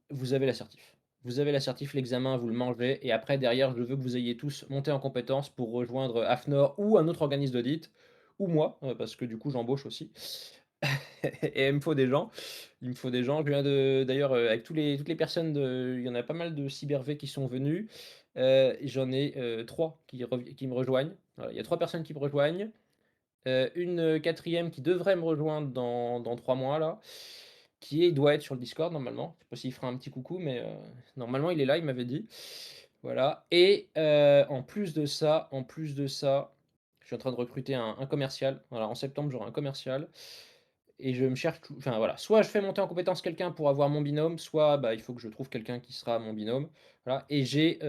vous avez l'assertif. Vous avez l'assertif, l'examen, vous le mangez et après derrière, je veux que vous ayez tous monté en compétences pour rejoindre AFNOR ou un autre organisme d'audit ou moi, parce que du coup j'embauche aussi et il me faut des gens. Il me faut des gens. Je viens de d'ailleurs, avec toutes les personnes il y en a pas mal de cyber-V qui sont venus, j'en ai, 3 qui me rejoignent. Voilà, il y a 3 personnes qui me rejoignent. Une, 4e qui devrait me rejoindre dans 3 mois là, doit être sur le Discord normalement. Je sais pas s'il fera un petit coucou, mais, normalement il est là, il m'avait dit. Voilà et en plus de ça, je suis en train de recruter un commercial. Voilà, en septembre, j'aurai un commercial et je me cherche tout enfin voilà, soit je fais monter en compétence quelqu'un pour avoir mon binôme, soit, bah, il faut que je trouve quelqu'un qui sera mon binôme. Voilà et j'ai,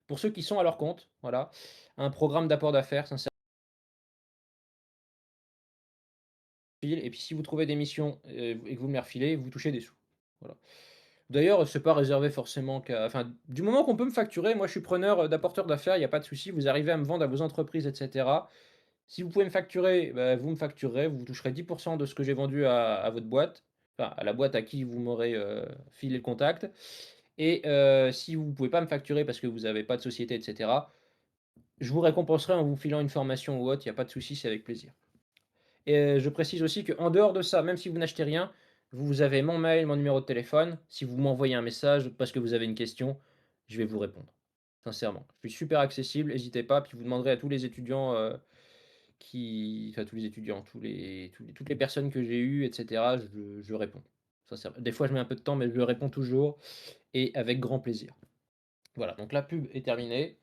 pour ceux qui sont à leur compte, voilà, un programme d'apport d'affaires sincèrement et puis si vous trouvez des missions, et que vous me les refilez, vous touchez des sous. Voilà. D'ailleurs, c'est pas réservé forcément qu'à enfin, du moment qu'on peut me facturer, moi je suis preneur, d'apporteurs d'affaires, il y a pas de souci. Vous arrivez à me vendre à vos entreprises et cetera. Si vous pouvez me facturer, bah, vous me facturerez, vous toucherez 10 de ce que j'ai vendu à votre boîte, enfin à la boîte à qui vous m'aurez, filé le contact et si vous pouvez pas me facturer parce que vous avez pas de société et cetera, je vous récompenserai en vous filant une formation ou autre, il y a pas de souci, c'est avec plaisir. Et je précise aussi qu'en dehors de ça, même si vous n'achetez rien, vous avez mon mail, mon numéro de téléphone. Si vous m'envoyez un message parce que vous avez une question, je vais vous répondre. Sincèrement. Je suis super accessible, n'hésitez pas. Puis vous demanderez à tous les étudiants, enfin tous les étudiants, toutes les personnes que j'ai eues, et cetera, je réponds. Sincèrement. Des fois, je mets un peu de temps, mais je réponds toujours et avec grand plaisir. Voilà, donc la pub est terminée.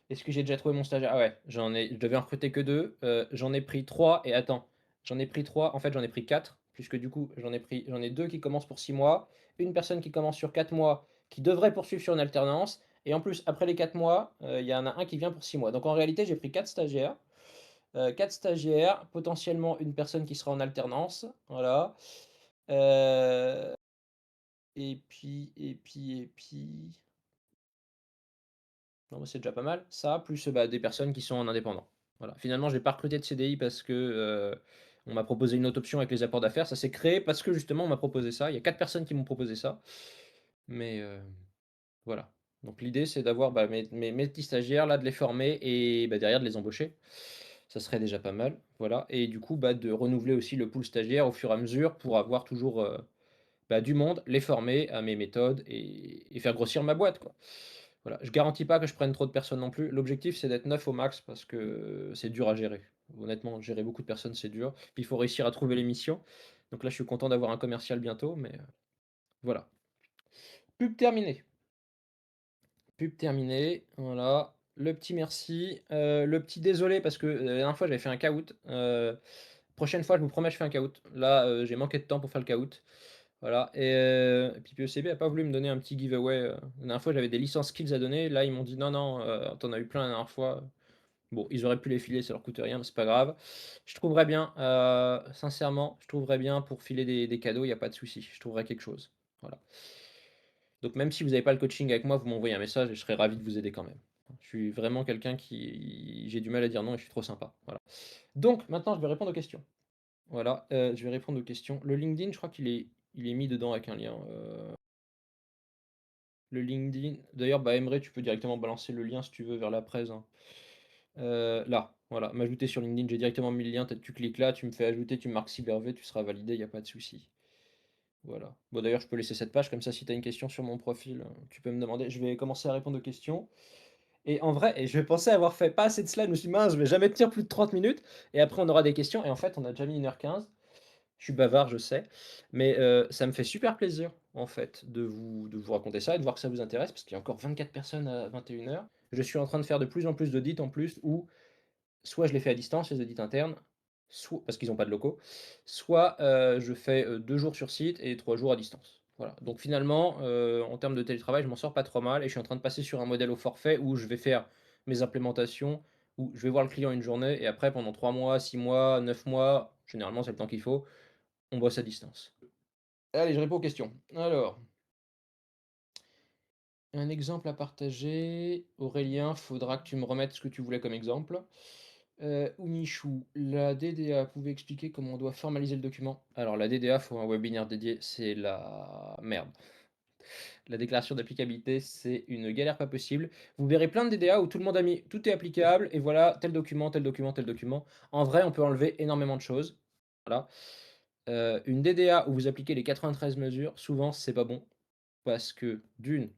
Est-ce que j'ai déjà trouvé mon stagiaire? Ah ouais, je devais en recruter que 2, j'en ai pris 3 et attends, j'en ai pris 3. En fait, j'en ai pris 4 puisque du coup, j'en ai 2 qui commencent pour 6 mois, une personne qui commence sur 4 mois, qui devrait poursuivre sur une alternance et en plus, après les 4 mois, il y en a un qui vient pour 6 mois. Donc en réalité, j'ai pris 4 stagiaires, potentiellement une personne qui sera en alternance, voilà, heu et puis non, bah, c'est déjà pas mal. Ça, plus, bah, des personnes qui sont en indépendant. Voilà. Finalement, j'ai pas recruté de CDI parce que, on m'a proposé une autre option avec les apports d'affaires. Ça s'est créé parce que justement on m'a proposé ça. Il y a 4 personnes qui m'ont proposé ça. Mais, voilà. Donc l'idée, c'est d'avoir, bah, mes petits stagiaires là, de les former et bah, derrière de les embaucher. Ça serait déjà pas mal, voilà et du coup, bah, de renouveler aussi le pool stagiaire au fur et à mesure pour avoir toujours, bah, du monde, les former à mes méthodes et faire grossir ma boîte, quoi. Voilà, je garantis pas que je prenne trop de personnes non plus. L'objectif, c'est d'être 9 au max parce que c'est dur à gérer. Honnêtement, gérer beaucoup de personnes, c'est dur. Puis il faut réussir à trouver les missions. Donc là, je suis content d'avoir un commercial bientôt, mais voilà. Pub terminée. Pub terminée, voilà. Le petit merci, le petit désolé parce que, la dernière fois, j'avais fait un caout. Prochaine fois, je vous promets, je fais un caout. Là, j'ai manqué de temps pour faire le caout. Voilà et puis PECB a pas voulu me donner un petit giveaway, la dernière fois, j'avais des licences skills à donner. Là, ils m'ont dit: «Non, non, tu as eu plein la dernière fois». Bon, ils auraient pu les filer, ça leur coûte rien, mais c'est pas grave. Je trouverais bien, sincèrement, je trouverais bien pour filer des cadeaux, il y a pas de souci. Je trouverai quelque chose. Voilà. Donc même si vous avez pas le coaching avec moi, vous m'envoyez un message et je serai ravi de vous aider quand même. Je suis vraiment quelqu'un qui j'ai du mal à dire non et je suis trop sympa, voilà. Donc maintenant, je vais répondre aux questions. Voilà, je vais répondre aux questions. Le LinkedIn, je crois qu'il est mis dedans avec un lien, le LinkedIn d'ailleurs, bah, Emre, tu peux directement balancer le lien si tu veux vers la presse, hein. Là, voilà, m'ajouter sur LinkedIn, j'ai directement mis le lien, tu cliques là, tu me fais ajouter, tu me marques CyberV, tu seras validé, il y a pas de souci. Voilà. Bon d'ailleurs, je peux laisser cette page, comme ça si tu as une question sur mon profil, tu peux me demander. Je vais commencer à répondre aux questions Et en vrai et je pensais avoir fait pas assez de slide, je me suis dit: «Mince, je vais jamais tenir plus de 30 minutes et après on aura des questions» et en fait, on a déjà mis 1h15. Je suis bavard, je sais, mais ça me fait super plaisir, en fait, de vous raconter ça et de voir que ça vous intéresse parce qu'il y a encore 24 personnes à 21h. Je suis en train de faire de plus en plus d'audits en plus où soit je les fais à distance, les audits internes, soit parce qu'ils ont pas de locaux, soit, je fais, 2 jours sur site et 3 jours à distance. Voilà, donc finalement, en termes de télétravail, je m'en sors pas trop mal et je suis en train de passer sur un modèle au forfait où je vais faire mes implémentations, où je vais voir le client une journée et après pendant 3 mois, 6 mois, 9 mois, généralement c'est le temps qu'il faut, on bosse à distance. Allez, je réponds aux questions. Alors, un exemple à partager. Aurélien, faudra que tu me remettes ce que tu voulais comme exemple. Ou Michou, la DDA, pouvez expliquer comment on doit formaliser le document? Alors, la DDA, faut un webinaire dédié, c'est la merde. La déclaration d'applicabilité, c'est une galère pas possible. Vous verrez plein de DDA où tout le monde a mis tout est applicable et voilà, tel document, tel document, tel document. En vrai, on peut enlever énormément de choses. Voilà. Une DDA où vous appliquez les 93 mesures, souvent, c'est pas bon. Parce que d'une,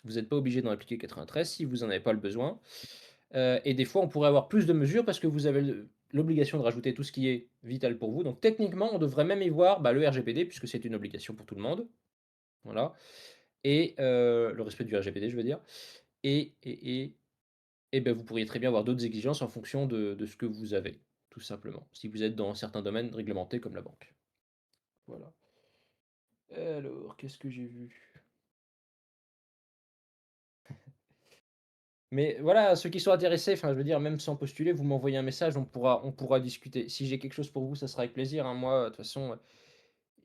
vous n'êtes pas obligé d'en appliquer 93 si vous en avez pas le besoin. Et des fois, on pourrait avoir plus de mesures parce que vous avez l'obligation de rajouter tout ce qui est vital pour vous. Donc techniquement, on devrait même y voir bah, le RGPD puisque c'est une obligation pour tout le monde. Voilà. Et le respect du RGPD, je veux dire. Et ben, vous pourriez très bien avoir d'autres exigences en fonction de ce que vous avez, tout simplement. Si vous êtes dans certains domaines réglementés comme la banque. Voilà. Alors, qu'est-ce que j'ai vu? Mais voilà, ceux qui sont intéressés, enfin, je veux dire, même sans postuler, vous m'envoyez un message, on pourra discuter. Si j'ai quelque chose pour vous, ça sera avec plaisir, hein. Moi, de toute façon,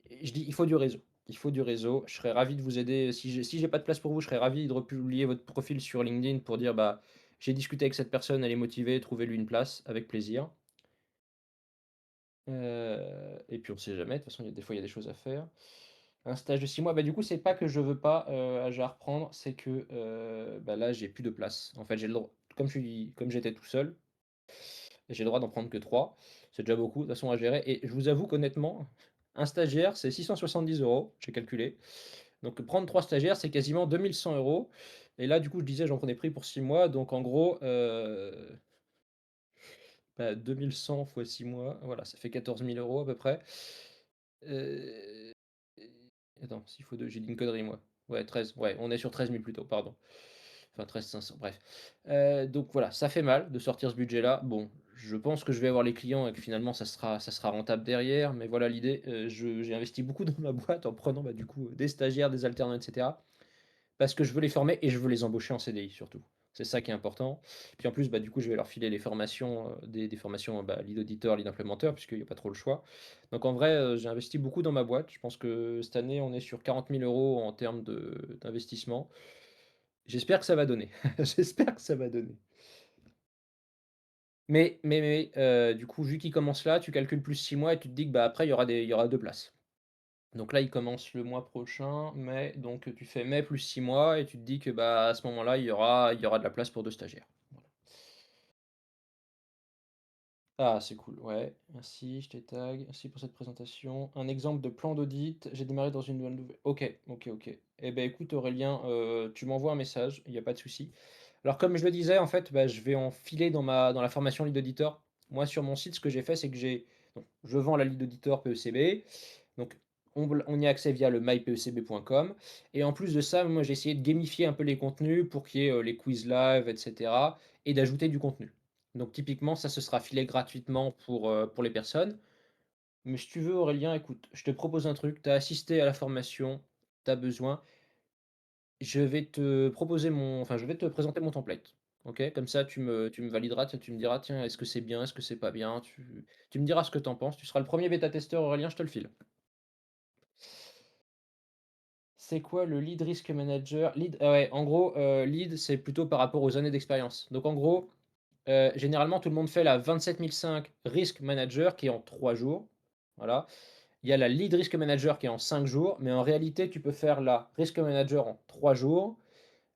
je dis, il faut du réseau. Il faut du réseau. Je serais ravi de vous aider. Si j'ai pas de place pour vous, je serais ravi de republier votre profil sur LinkedIn pour dire, bah, j'ai discuté avec cette personne, elle est motivée, trouvez-lui une place, avec plaisir. Et puis on sait jamais, de toute façon, des fois, il y a des choses à faire. Un stage de 6 mois, bah, du coup, c'est pas que je veux pas à reprendre, c'est que bah, là, j'ai plus de place. En fait, j'ai le droit, comme j'étais tout seul, j'ai le droit d'en prendre que 3. C'est déjà beaucoup, de toute façon, à gérer. Et je vous avoue qu'honnêtement, un stagiaire, c'est 670 €, j'ai calculé. Donc prendre 3 stagiaires, c'est quasiment 2 100 €. Et là, du coup, je disais, j'en prenais pris pour 6 mois. Donc en gros, bah, 2 100 fois 6 mois, voilà, ça fait 14 000 € à peu près. Heu, attends, s'il faut 2, j'ai dit une connerie moi. Ouais, 13, ouais, on est sur 13 000 plutôt, pardon. Enfin 13 500, bref. Donc voilà, ça fait mal de sortir ce budget-là. Bon, je pense que je vais avoir les clients et que finalement ça sera rentable derrière, mais voilà l'idée. J'ai investi beaucoup dans ma boîte en prenant, bah, du coup, des stagiaires, des alternants et cetera. Parce que je veux les former et je veux les embaucher en CDI surtout. C'est ça qui est important. Puis en plus, bah, du coup, je vais leur filer les formations, des formations, bah, lead auditor, lead implémenteur, puisqu'il n'y a pas trop le choix. Donc en vrai, j'ai investi beaucoup dans ma boîte. Je pense que cette année, on est sur 40 000 € en termes d'investissement. J'espère que ça va donner. J'espère que ça va donner. Mais du coup, vu qu'il commence là, tu calcules plus 6 mois et tu te dis que, bah, après il y aura 2 places. Donc là, il commence le mois prochain, mai, donc tu fais mai plus 6 mois et tu te dis que, bah, à ce moment-là, il y aura de la place pour 2 stagiaires. Voilà. Ah, c'est cool, ouais, merci, je te tag, merci pour cette présentation. Un exemple de plan d'audit, j'ai démarré dans une nouvelle. OK, OK, OK. Eh ben, écoute Aurélien, tu m'envoies un message, il y a pas de souci. Alors comme je le disais, en fait, bah, je vais en filer dans la formation lead auditor. Moi, sur mon site, ce que j'ai fait, c'est que donc je vends la lead auditor PECB. Donc, on y a accès via le mypecb.com. Et en plus de ça, moi, j'ai essayé de gamifier un peu les contenus pour qu'il y ait les quiz live, etc. et d'ajouter du contenu. Donc, typiquement, ça, ce sera filé gratuitement pour les personnes. Mais si tu veux, Aurélien, écoute, je te propose un truc. Tu as assisté à la formation, tu as besoin. Je vais te proposer enfin, je vais te présenter mon template. Ok? Comme ça, tu me valideras, tu me diras, tiens, est-ce que c'est bien, est-ce que c'est pas bien? Tu me diras ce que tu en penses. Tu seras le premier bêta-testeur, Aurélien, je te le file. C'est quoi le lead risk manager? Lead, ah ouais, en gros, lead, c'est plutôt par rapport aux années d'expérience. Donc en gros, généralement, tout le monde fait la 27005 risk manager qui est en 3 jours. Voilà. Il y a la lead risk manager qui est en 5 jours, mais en réalité, tu peux faire la risk manager en 3 jours,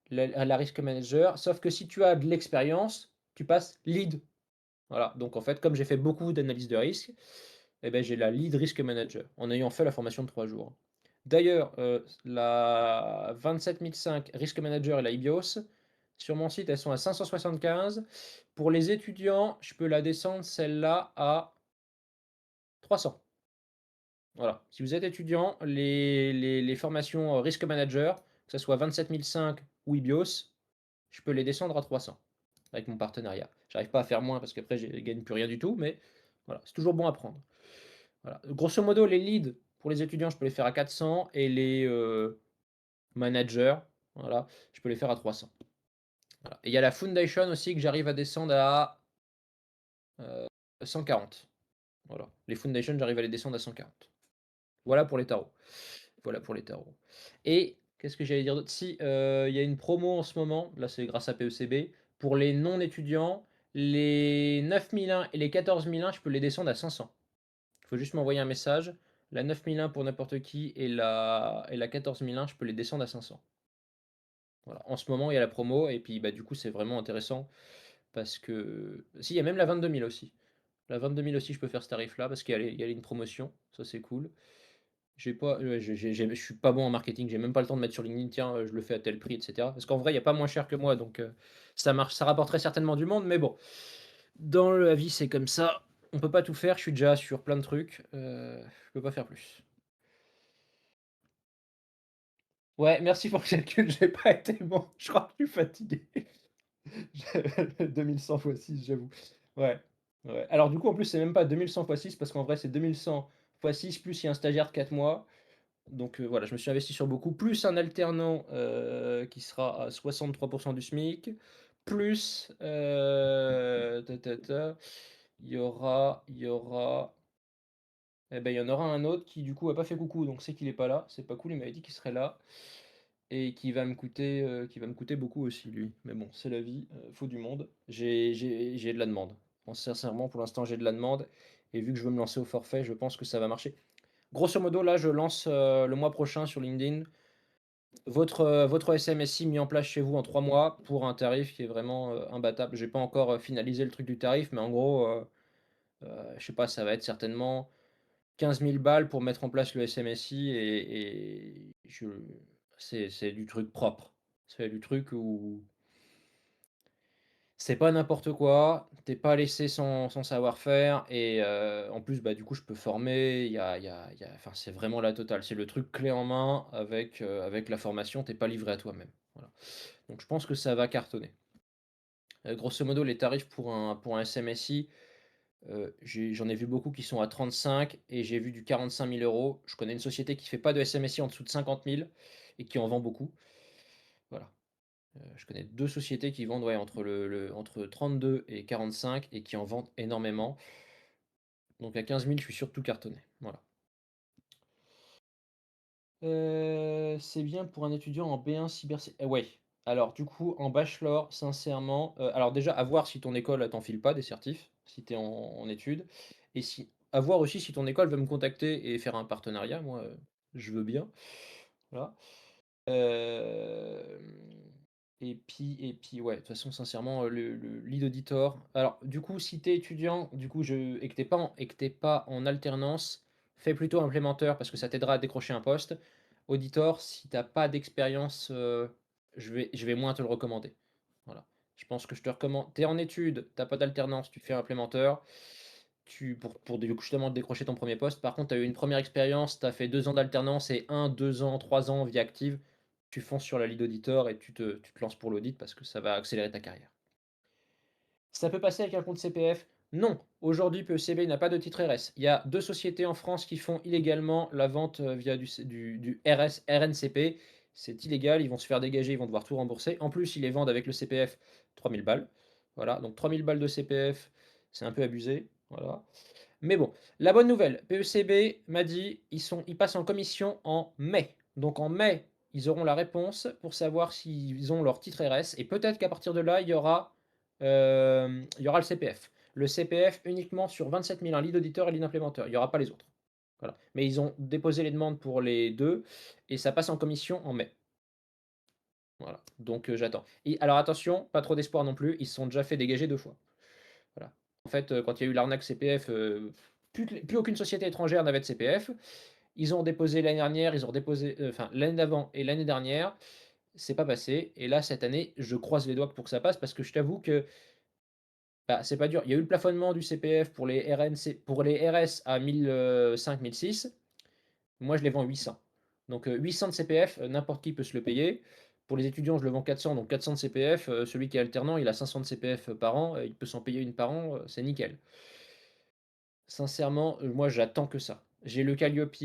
la risk manager, sauf que si tu as de l'expérience, tu passes lead. Voilà. Donc en fait, comme j'ai fait beaucoup d'analyses de risque, eh ben, j'ai la lead risk manager en ayant fait la formation de 3 jours. D'ailleurs, la 27005 risk manager et la IBIOS, Sur mon site, elles sont à 575. Pour les étudiants, je peux la descendre celle-là à 300. Voilà. Si vous êtes étudiant, les formations, Risk Manager, que ça soit 27005 ou IBIOS, je peux les descendre à 300 avec mon partenariat. J'arrive pas à faire moins parce qu'après je gagne plus rien du tout, mais voilà, c'est toujours bon à prendre. Voilà. Grosso modo, les leads pour les étudiants, je peux les faire à 400 et les, managers, voilà, je peux les faire à 300. Voilà. Et il y a la foundation aussi que j'arrive à descendre à, 140. Voilà. Les foundations, j'arrive à les descendre à 140. Voilà pour les tarots. Voilà pour les tarots. Et qu'est-ce que j'allais dire d'autre? Si, il y a une promo en ce moment, là c'est grâce à PECB, pour les non étudiants, les 9001 et les 14001, je peux les descendre à 500. Il faut juste m'envoyer un message. La 9001 pour n'importe qui et la 14001, je peux les descendre à 500. Voilà. En ce moment, il y a la promo et puis bah, du coup, c'est vraiment intéressant parce que si, il y a même la 22 000 aussi. La 22 000 aussi, je peux faire ce tarif-là parce qu'il y a une promotion. Ça, c'est cool. J'ai pas, ouais, je suis pas bon en marketing. J'ai même pas le temps de mettre sur LinkedIn, tiens, je le fais à tel prix, etc. Parce qu'en vrai, il n'y a pas moins cher que moi, donc ça marche, ça rapporterait certainement du monde, mais bon, dans la vie, c'est comme ça. On peut pas tout faire. Je suis déjà sur plein de trucs. Je peux pas faire plus. Ouais, merci pour le calcul. J'ai pas été bon. Je crois que je suis fatigué. 2100 fois 6, j'avoue. Ouais. Ouais. Alors du coup, en plus, c'est même pas 2100 fois 6 parce qu'en vrai, c'est 2100 fois 6 plus il y a un stagiaire de 4 mois. Donc voilà, je me suis investi sur beaucoup, plus un alternant qui sera à 63% du SMIC, plus il y aura, eh ben, il y en aura un autre qui du coup a pas fait coucou, donc c'est qu'il est pas là. C'est pas cool, il m'avait dit qu'il serait là et qui va me coûter beaucoup aussi lui. Mais bon, c'est la vie, faut du monde. J'ai de la demande. Bon, sincèrement, pour l'instant, j'ai de la demande et vu que je veux me lancer au forfait, je pense que ça va marcher. Grosso modo, là, je lance, le mois prochain sur LinkedIn votre SMSI mis en place chez vous en 3 mois pour un tarif qui est vraiment, imbattable. J'ai pas encore, finalisé le truc du tarif, mais en gros, je sais pas, ça va être certainement 15 000 balles pour mettre en place le SMSI et c'est du truc propre. C'est du truc où c'est pas n'importe quoi, t'es pas laissé sans savoir-faire et en plus, bah, du coup, je peux former, il y a enfin, c'est vraiment la totale. C'est le truc clé en main avec la formation, t'es pas livré à toi-même. Voilà. Donc je pense que ça va cartonner. Grosso modo, les tarifs pour un SMSI, j'en ai vu beaucoup qui sont à 35 et j'ai vu du 45 000 €. Je connais une société qui fait pas de SMSI en dessous de 50 000 et qui en vend beaucoup. Voilà. Je connais 2 sociétés qui vendent, ouais, entre 32 et 45 et qui en vendent énormément. Donc à 15 000, je suis sûr de tout cartonner. Voilà. C'est bien pour un étudiant en B1 ouais. Alors du coup, en bachelor, sincèrement, alors déjà à voir si ton école, elle t'en file pas des certifs, si tu es en études et à voir aussi si ton école veut me contacter et faire un partenariat. Moi, je veux bien. Voilà. Hem et puis ouais, de toute façon sincèrement, le lead auditor alors du coup, si tu es étudiant, du coup et que tu es pas en alternance, fais plutôt implémenteur parce que ça t'aidera à décrocher un poste. Auditor, si tu as pas d'expérience, je vais moins te le recommander. Voilà. Je pense que je te recommande tu es en études, tu as pas d'alternance, tu fais implémenteur, pour justement décrocher ton premier poste. Par contre, tu as eu une première expérience, tu as fait 2 ans d'alternance et 2 ans, 3 ans vie active, tu fonces sur la lead auditor et tu te lances pour l'audit parce que ça va accélérer ta carrière. Ça peut passer avec un compte CPF? Non. Aujourd'hui, PECB n'a pas de titre RS. Il y a 2 sociétés en France qui font illégalement la vente, via du RS RNCP. C'est illégal, ils vont se faire dégager, ils vont devoir tout rembourser. En plus, ils les vendent avec le CPF 3 000 balles. Voilà, donc 3 000 balles de CPF, c'est un peu abusé, voilà. Mais bon, la bonne nouvelle, PECB m'a dit, ils passent en commission en mai. Donc en mai, ils auront la réponse pour savoir s'ils ont leur titre RS et peut-être qu'à partir de là, il y aura le CPF. Le CPF uniquement sur 27 000, un lead auditeur et lead implémenteur. Il n'y aura pas les autres. Voilà. Mais ils ont déposé les demandes pour les deux et ça passe en commission en mai. Voilà. Donc j'attends. Alors attention, pas trop d'espoir non plus. Ils se sont déjà fait dégager 2 fois. Voilà. En fait, quand il y a eu l'arnaque CPF, plus aucune société étrangère n'avait de CPF. Ils ont déposé l'année dernière, ils ont déposé, enfin l'année d'avant et l'année dernière. c'est pas passé et là, cette année, je croise les doigts pour que ça passe parce que je t'avoue que, bah, c'est pas dur. Il y a eu le plafonnement du CPF pour les RNC pour les RS à 1005-1006. Moi, je les vends 800. Donc, 800 de CPF, n'importe qui peut se le payer. Pour les étudiants, je le vends 400, donc 400 de CPF. Celui qui est alternant, il a 500 de CPF par an, il peut s'en payer une par an, c'est nickel. Sincèrement, moi, j'attends que ça. J'ai le Calliope,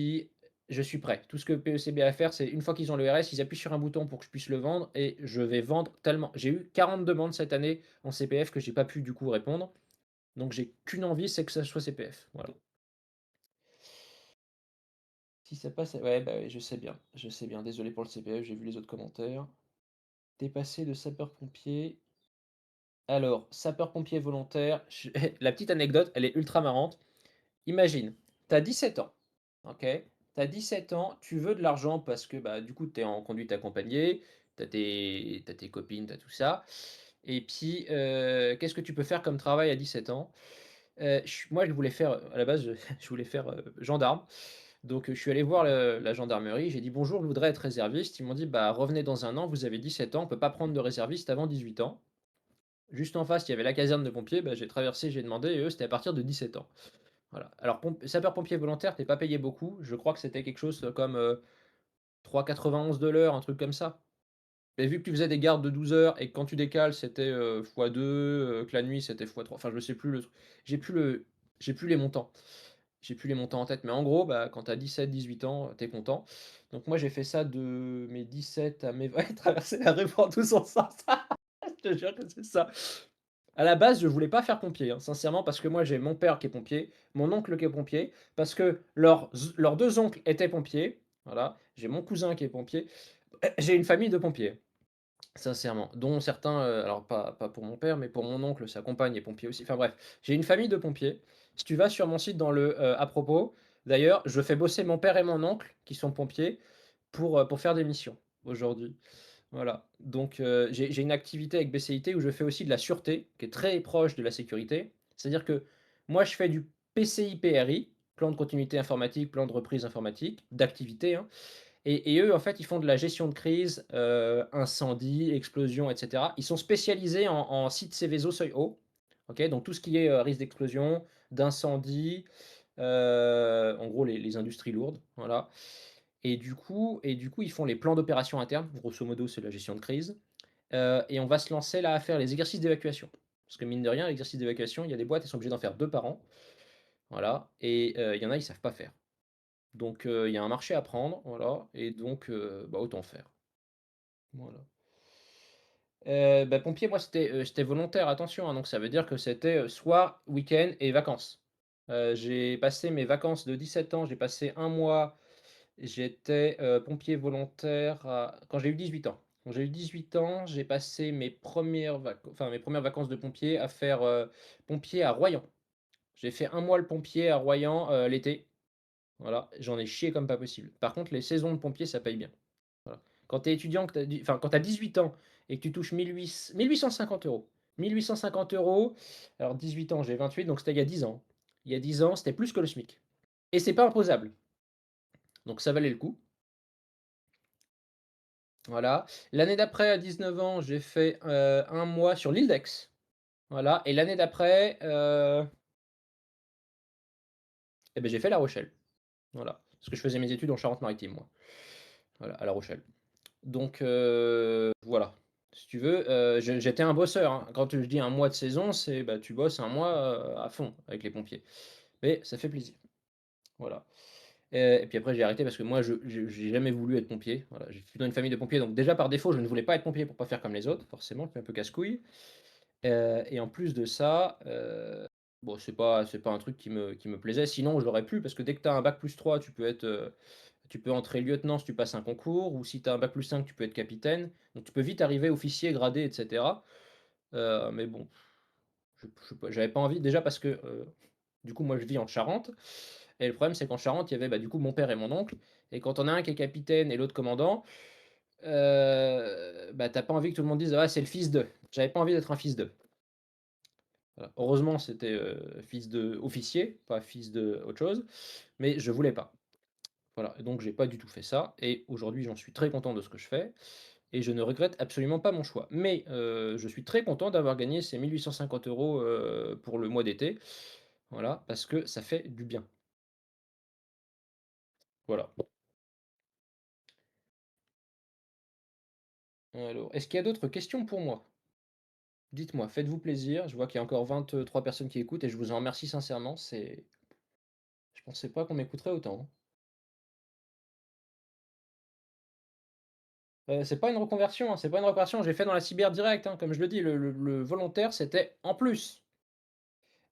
je suis prêt. Tout ce que PECB a à faire, c'est une fois qu'ils ont le RS, ils appuient sur un bouton pour que je puisse le vendre et je vais vendre tellement. J'ai eu 40 demandes cette année en CPF que j'ai pas pu du coup répondre. Donc j'ai qu'une envie, c'est que ça soit CPF. Voilà. Si ça passe, ouais, bah ouais, je sais bien. Je sais bien. Désolé pour le CPF, j'ai vu les autres commentaires. T'es passé de sapeur-pompier. Alors, sapeur-pompier volontaire. La petite anecdote, elle est ultra marrante. Imagine, tu as 17 ans, OK? Tu as 17 ans, tu veux de l'argent parce que, bah, du coup, tu es en conduite accompagnée, tu tes copines, tu as tout ça et puis, qu'est-ce que tu peux faire comme travail à 17 ans? Je voulais faire, à la base, je voulais faire, gendarme, donc je suis allé voir la gendarmerie, j'ai dit: «Bonjour, je voudrais être réserviste». Ils m'ont dit: «Bah, revenez dans un an, vous avez 17 ans, on peut pas prendre de réserviste avant 18 ans». Juste en face, il y avait la caserne de pompiers, bah, j'ai traversé, j'ai demandé et eux, c'était à partir de 17 ans. Voilà. Alors sapeur-pompier volontaire, tu pas payé beaucoup. Je crois que c'était quelque chose comme, 3,91 de l'heure, un truc comme ça. Et vu que tu faisais des gardes de 12 heures et que quand tu décales, c'était, fois 2, que la nuit, c'était fois 3. Enfin, je sais plus le truc. J'ai plus le j'ai plus les montants. J'ai plus les montants en tête, mais en gros, bah, quand tu as 17-18 ans, tu es content. Donc moi, j'ai fait ça de mes 17 à mes ouais, traverser la rue pour tous en sens. Je te jure que c'est ça. À la base, je voulais pas faire pompier, hein, sincèrement, parce que moi, j'ai mon père qui est pompier, mon oncle qui est pompier, parce que leurs 2 oncles étaient pompiers, voilà. J'ai mon cousin qui est pompier. J'ai une famille de pompiers, sincèrement, dont certains, alors pas pour mon père, mais pour mon oncle, sa compagne est pompier aussi. Enfin bref, j'ai une famille de pompiers. Si tu vas sur mon site dans le, à propos, d'ailleurs, je fais bosser mon père et mon oncle, qui sont pompiers, pour faire des missions, aujourd'hui. Voilà, donc j'ai une activité avec BCIT où je fais aussi de la sûreté, qui est très proche de la sécurité. C'est-à-dire que moi, je fais du PCI-PRI, plan de continuité informatique, plan de reprise informatique, d'activité, hein, et eux, en fait, ils font de la gestion de crise, incendie, explosion, et cetera. Ils sont spécialisés en sites Seveso seuil haut, OK? Donc tout ce qui est, risque d'explosion, d'incendie, en gros les industries lourdes, voilà. Et du coup, ils font les plans d'opération internes. Grosso modo, c'est la gestion de crise. Et on va se lancer là à faire les exercices d'évacuation. Parce que mine de rien, l'exercice d'évacuation, il y a des boîtes, elles sont obligées d'en faire 2 par an. Voilà. Et il y en a, ils savent pas faire. Donc il y a un marché à prendre, voilà. Et donc bah, autant faire. Voilà. Bah, pompier, moi, c'était volontaire, attention, hein. Donc ça veut dire que c'était soir, week-end et vacances. J'ai passé mes vacances de 17 ans, j'ai passé un mois. J'étais, pompier volontaire à quand j'ai eu 18 ans. Quand j'ai eu 18 ans, j'ai passé mes premières vacances de pompier à faire, pompier à Royan. J'ai fait un mois le pompier à Royan, l'été. Voilà, j'en ai chié comme pas possible. Par contre, les saisons de pompier, ça paye bien. Voilà. Quand tu es étudiant, quand tu as 18 ans et que tu touches 1 850 €. 1 850 €, alors 18 ans, j'ai 28, donc c'était il y a 10 ans. Il y a 10 ans, c'était plus que le SMIC et c'est pas imposable, donc ça valait le coup. Voilà. L'année d'après, à 19 ans, j'ai fait, 1 mois sur l'île d'Aix. Voilà, et l'année d'après, et beh, j'ai fait La Rochelle. Voilà. Parce que je faisais mes études en Charente-Maritime, moi. Voilà, à La Rochelle. Donc voilà. Si tu veux, j'étais un bosseur, hein. Quand je dis un mois de saison, c'est, bah, tu bosses un mois, à fond avec les pompiers. Mais ça fait plaisir. Voilà. Et puis après j'ai arrêté parce que moi j'ai jamais voulu être pompier. Voilà, je suis dans une famille de pompiers, donc déjà par défaut, je ne voulais pas être pompier pour pas faire comme les autres, forcément, je suis un peu casse-couille. Et en plus de ça, bon, c'est pas un truc qui me plaisait. Sinon, j'aurais pu parce que dès que tu as un bac+3, tu peux entrer lieutenant si tu passes un concours ou si tu as un bac+5, tu peux être capitaine. Donc tu peux vite arriver officier gradé et cetera. Mais bon, j'avais pas envie déjà parce que, du coup, moi, je vis en Charente et le problème, c'est qu'en Charente, il y avait, bah, du coup, mon père et mon oncle et quand on a un qui est capitaine et l'autre commandant, bah, tu pas envie que tout le monde dise: «Ah, c'est le fils de». J'avais pas envie d'être un fils de. Voilà. Heureusement, c'était, fils d'officier, pas fils de autre chose, mais je voulais pas. Voilà, et donc j'ai pas du tout fait ça et aujourd'hui, j'en suis très content de ce que je fais et je ne regrette absolument pas mon choix. Mais, je suis très content d'avoir gagné ces 1 850 €, pour le mois d'été. Voilà, parce que ça fait du bien. Voilà. Alors, est-ce qu'il y a d'autres questions pour moi? Dites-moi, faites-vous plaisir. Je vois qu'il y a encore 23 personnes qui écoutent et je vous en remercie sincèrement. Je pensais pas qu'on m'écouterait autant, hein. C'est pas une reconversion, hein, c'est pas une reconversion, j'ai fait dans la cyber direct, hein. Comme je le dis, le volontaire, c'était en plus.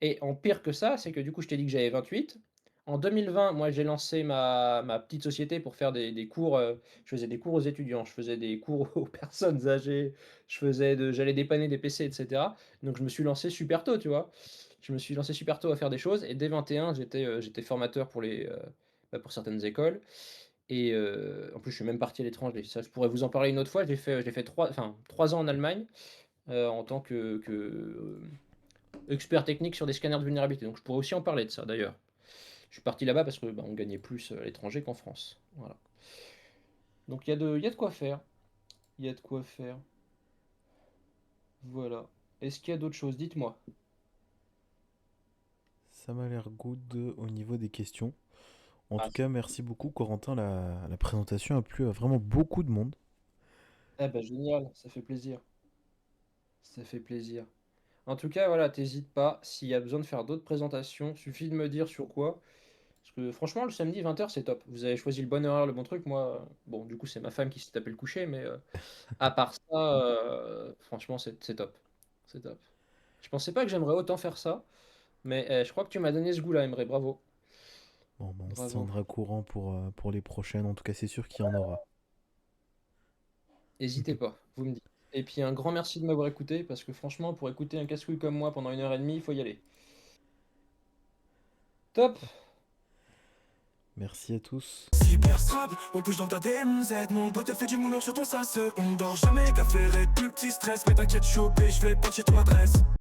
Et en pire que ça, c'est que du coup, je t'ai dit que j'avais 28. En 2020, moi, j'ai lancé ma petite société pour faire des cours, je faisais des cours aux étudiants, je faisais des cours aux personnes âgées, j'allais dépanner des PC et cetera. Donc je me suis lancé super tôt, tu vois? Je me suis lancé super tôt à faire des choses et dès 21, j'étais formateur pour pour certaines écoles et en plus, je suis même parti à l'étranger. Ça, je pourrais vous en parler une autre fois. J'ai fait 3 ans en Allemagne, en tant que expert technique sur des scanners de vulnérabilité, donc je pourrais aussi en parler de ça d'ailleurs. Je suis parti là-bas parce que, bah, on gagnait plus à l'étranger qu'en France. Voilà. Donc il y a de quoi faire. Il y a de quoi faire. Voilà. Est-ce qu'il y a d'autres choses? Dites-moi. Ça m'a l'air good au niveau des questions. En Ah, tout cas, merci beaucoup, Corentin. La présentation a plu à vraiment beaucoup de monde. eh ben génial, ça fait plaisir. Ça fait plaisir. En tout cas, voilà, t'hésites pas. S'il y a besoin de faire d'autres présentations, suffit de me dire sur quoi. Parce que franchement, le samedi 20h, c'est top. Vous avez choisi le bon horaire, le bon truc. Moi, bon, du coup, c'est ma femme qui s'est tapé le coucher, mais à part ça, franchement, c'est top. C'est top. Je pensais pas que j'aimerais autant faire ça, mais je crois que tu m'as donné ce goût-là, Emre. Bravo. Bon, bah, on se Bravo. tiendra courant pour les prochaines. En tout cas, c'est sûr qu'il y en aura. N'hésitez pas, vous me dites. Et puis un grand merci de m'avoir écouté, parce que franchement, pour écouter un casse-couille comme moi pendant 1h30, il faut y aller. Top! Merci à tous. Cyber stable, on bouge dans ta DMZ. Mon pote fait du moulin sur ton sas. On dort jamais, café, red, plus petit stress. Mais t'inquiète, je suis OP, je vais pas chez ton adresse.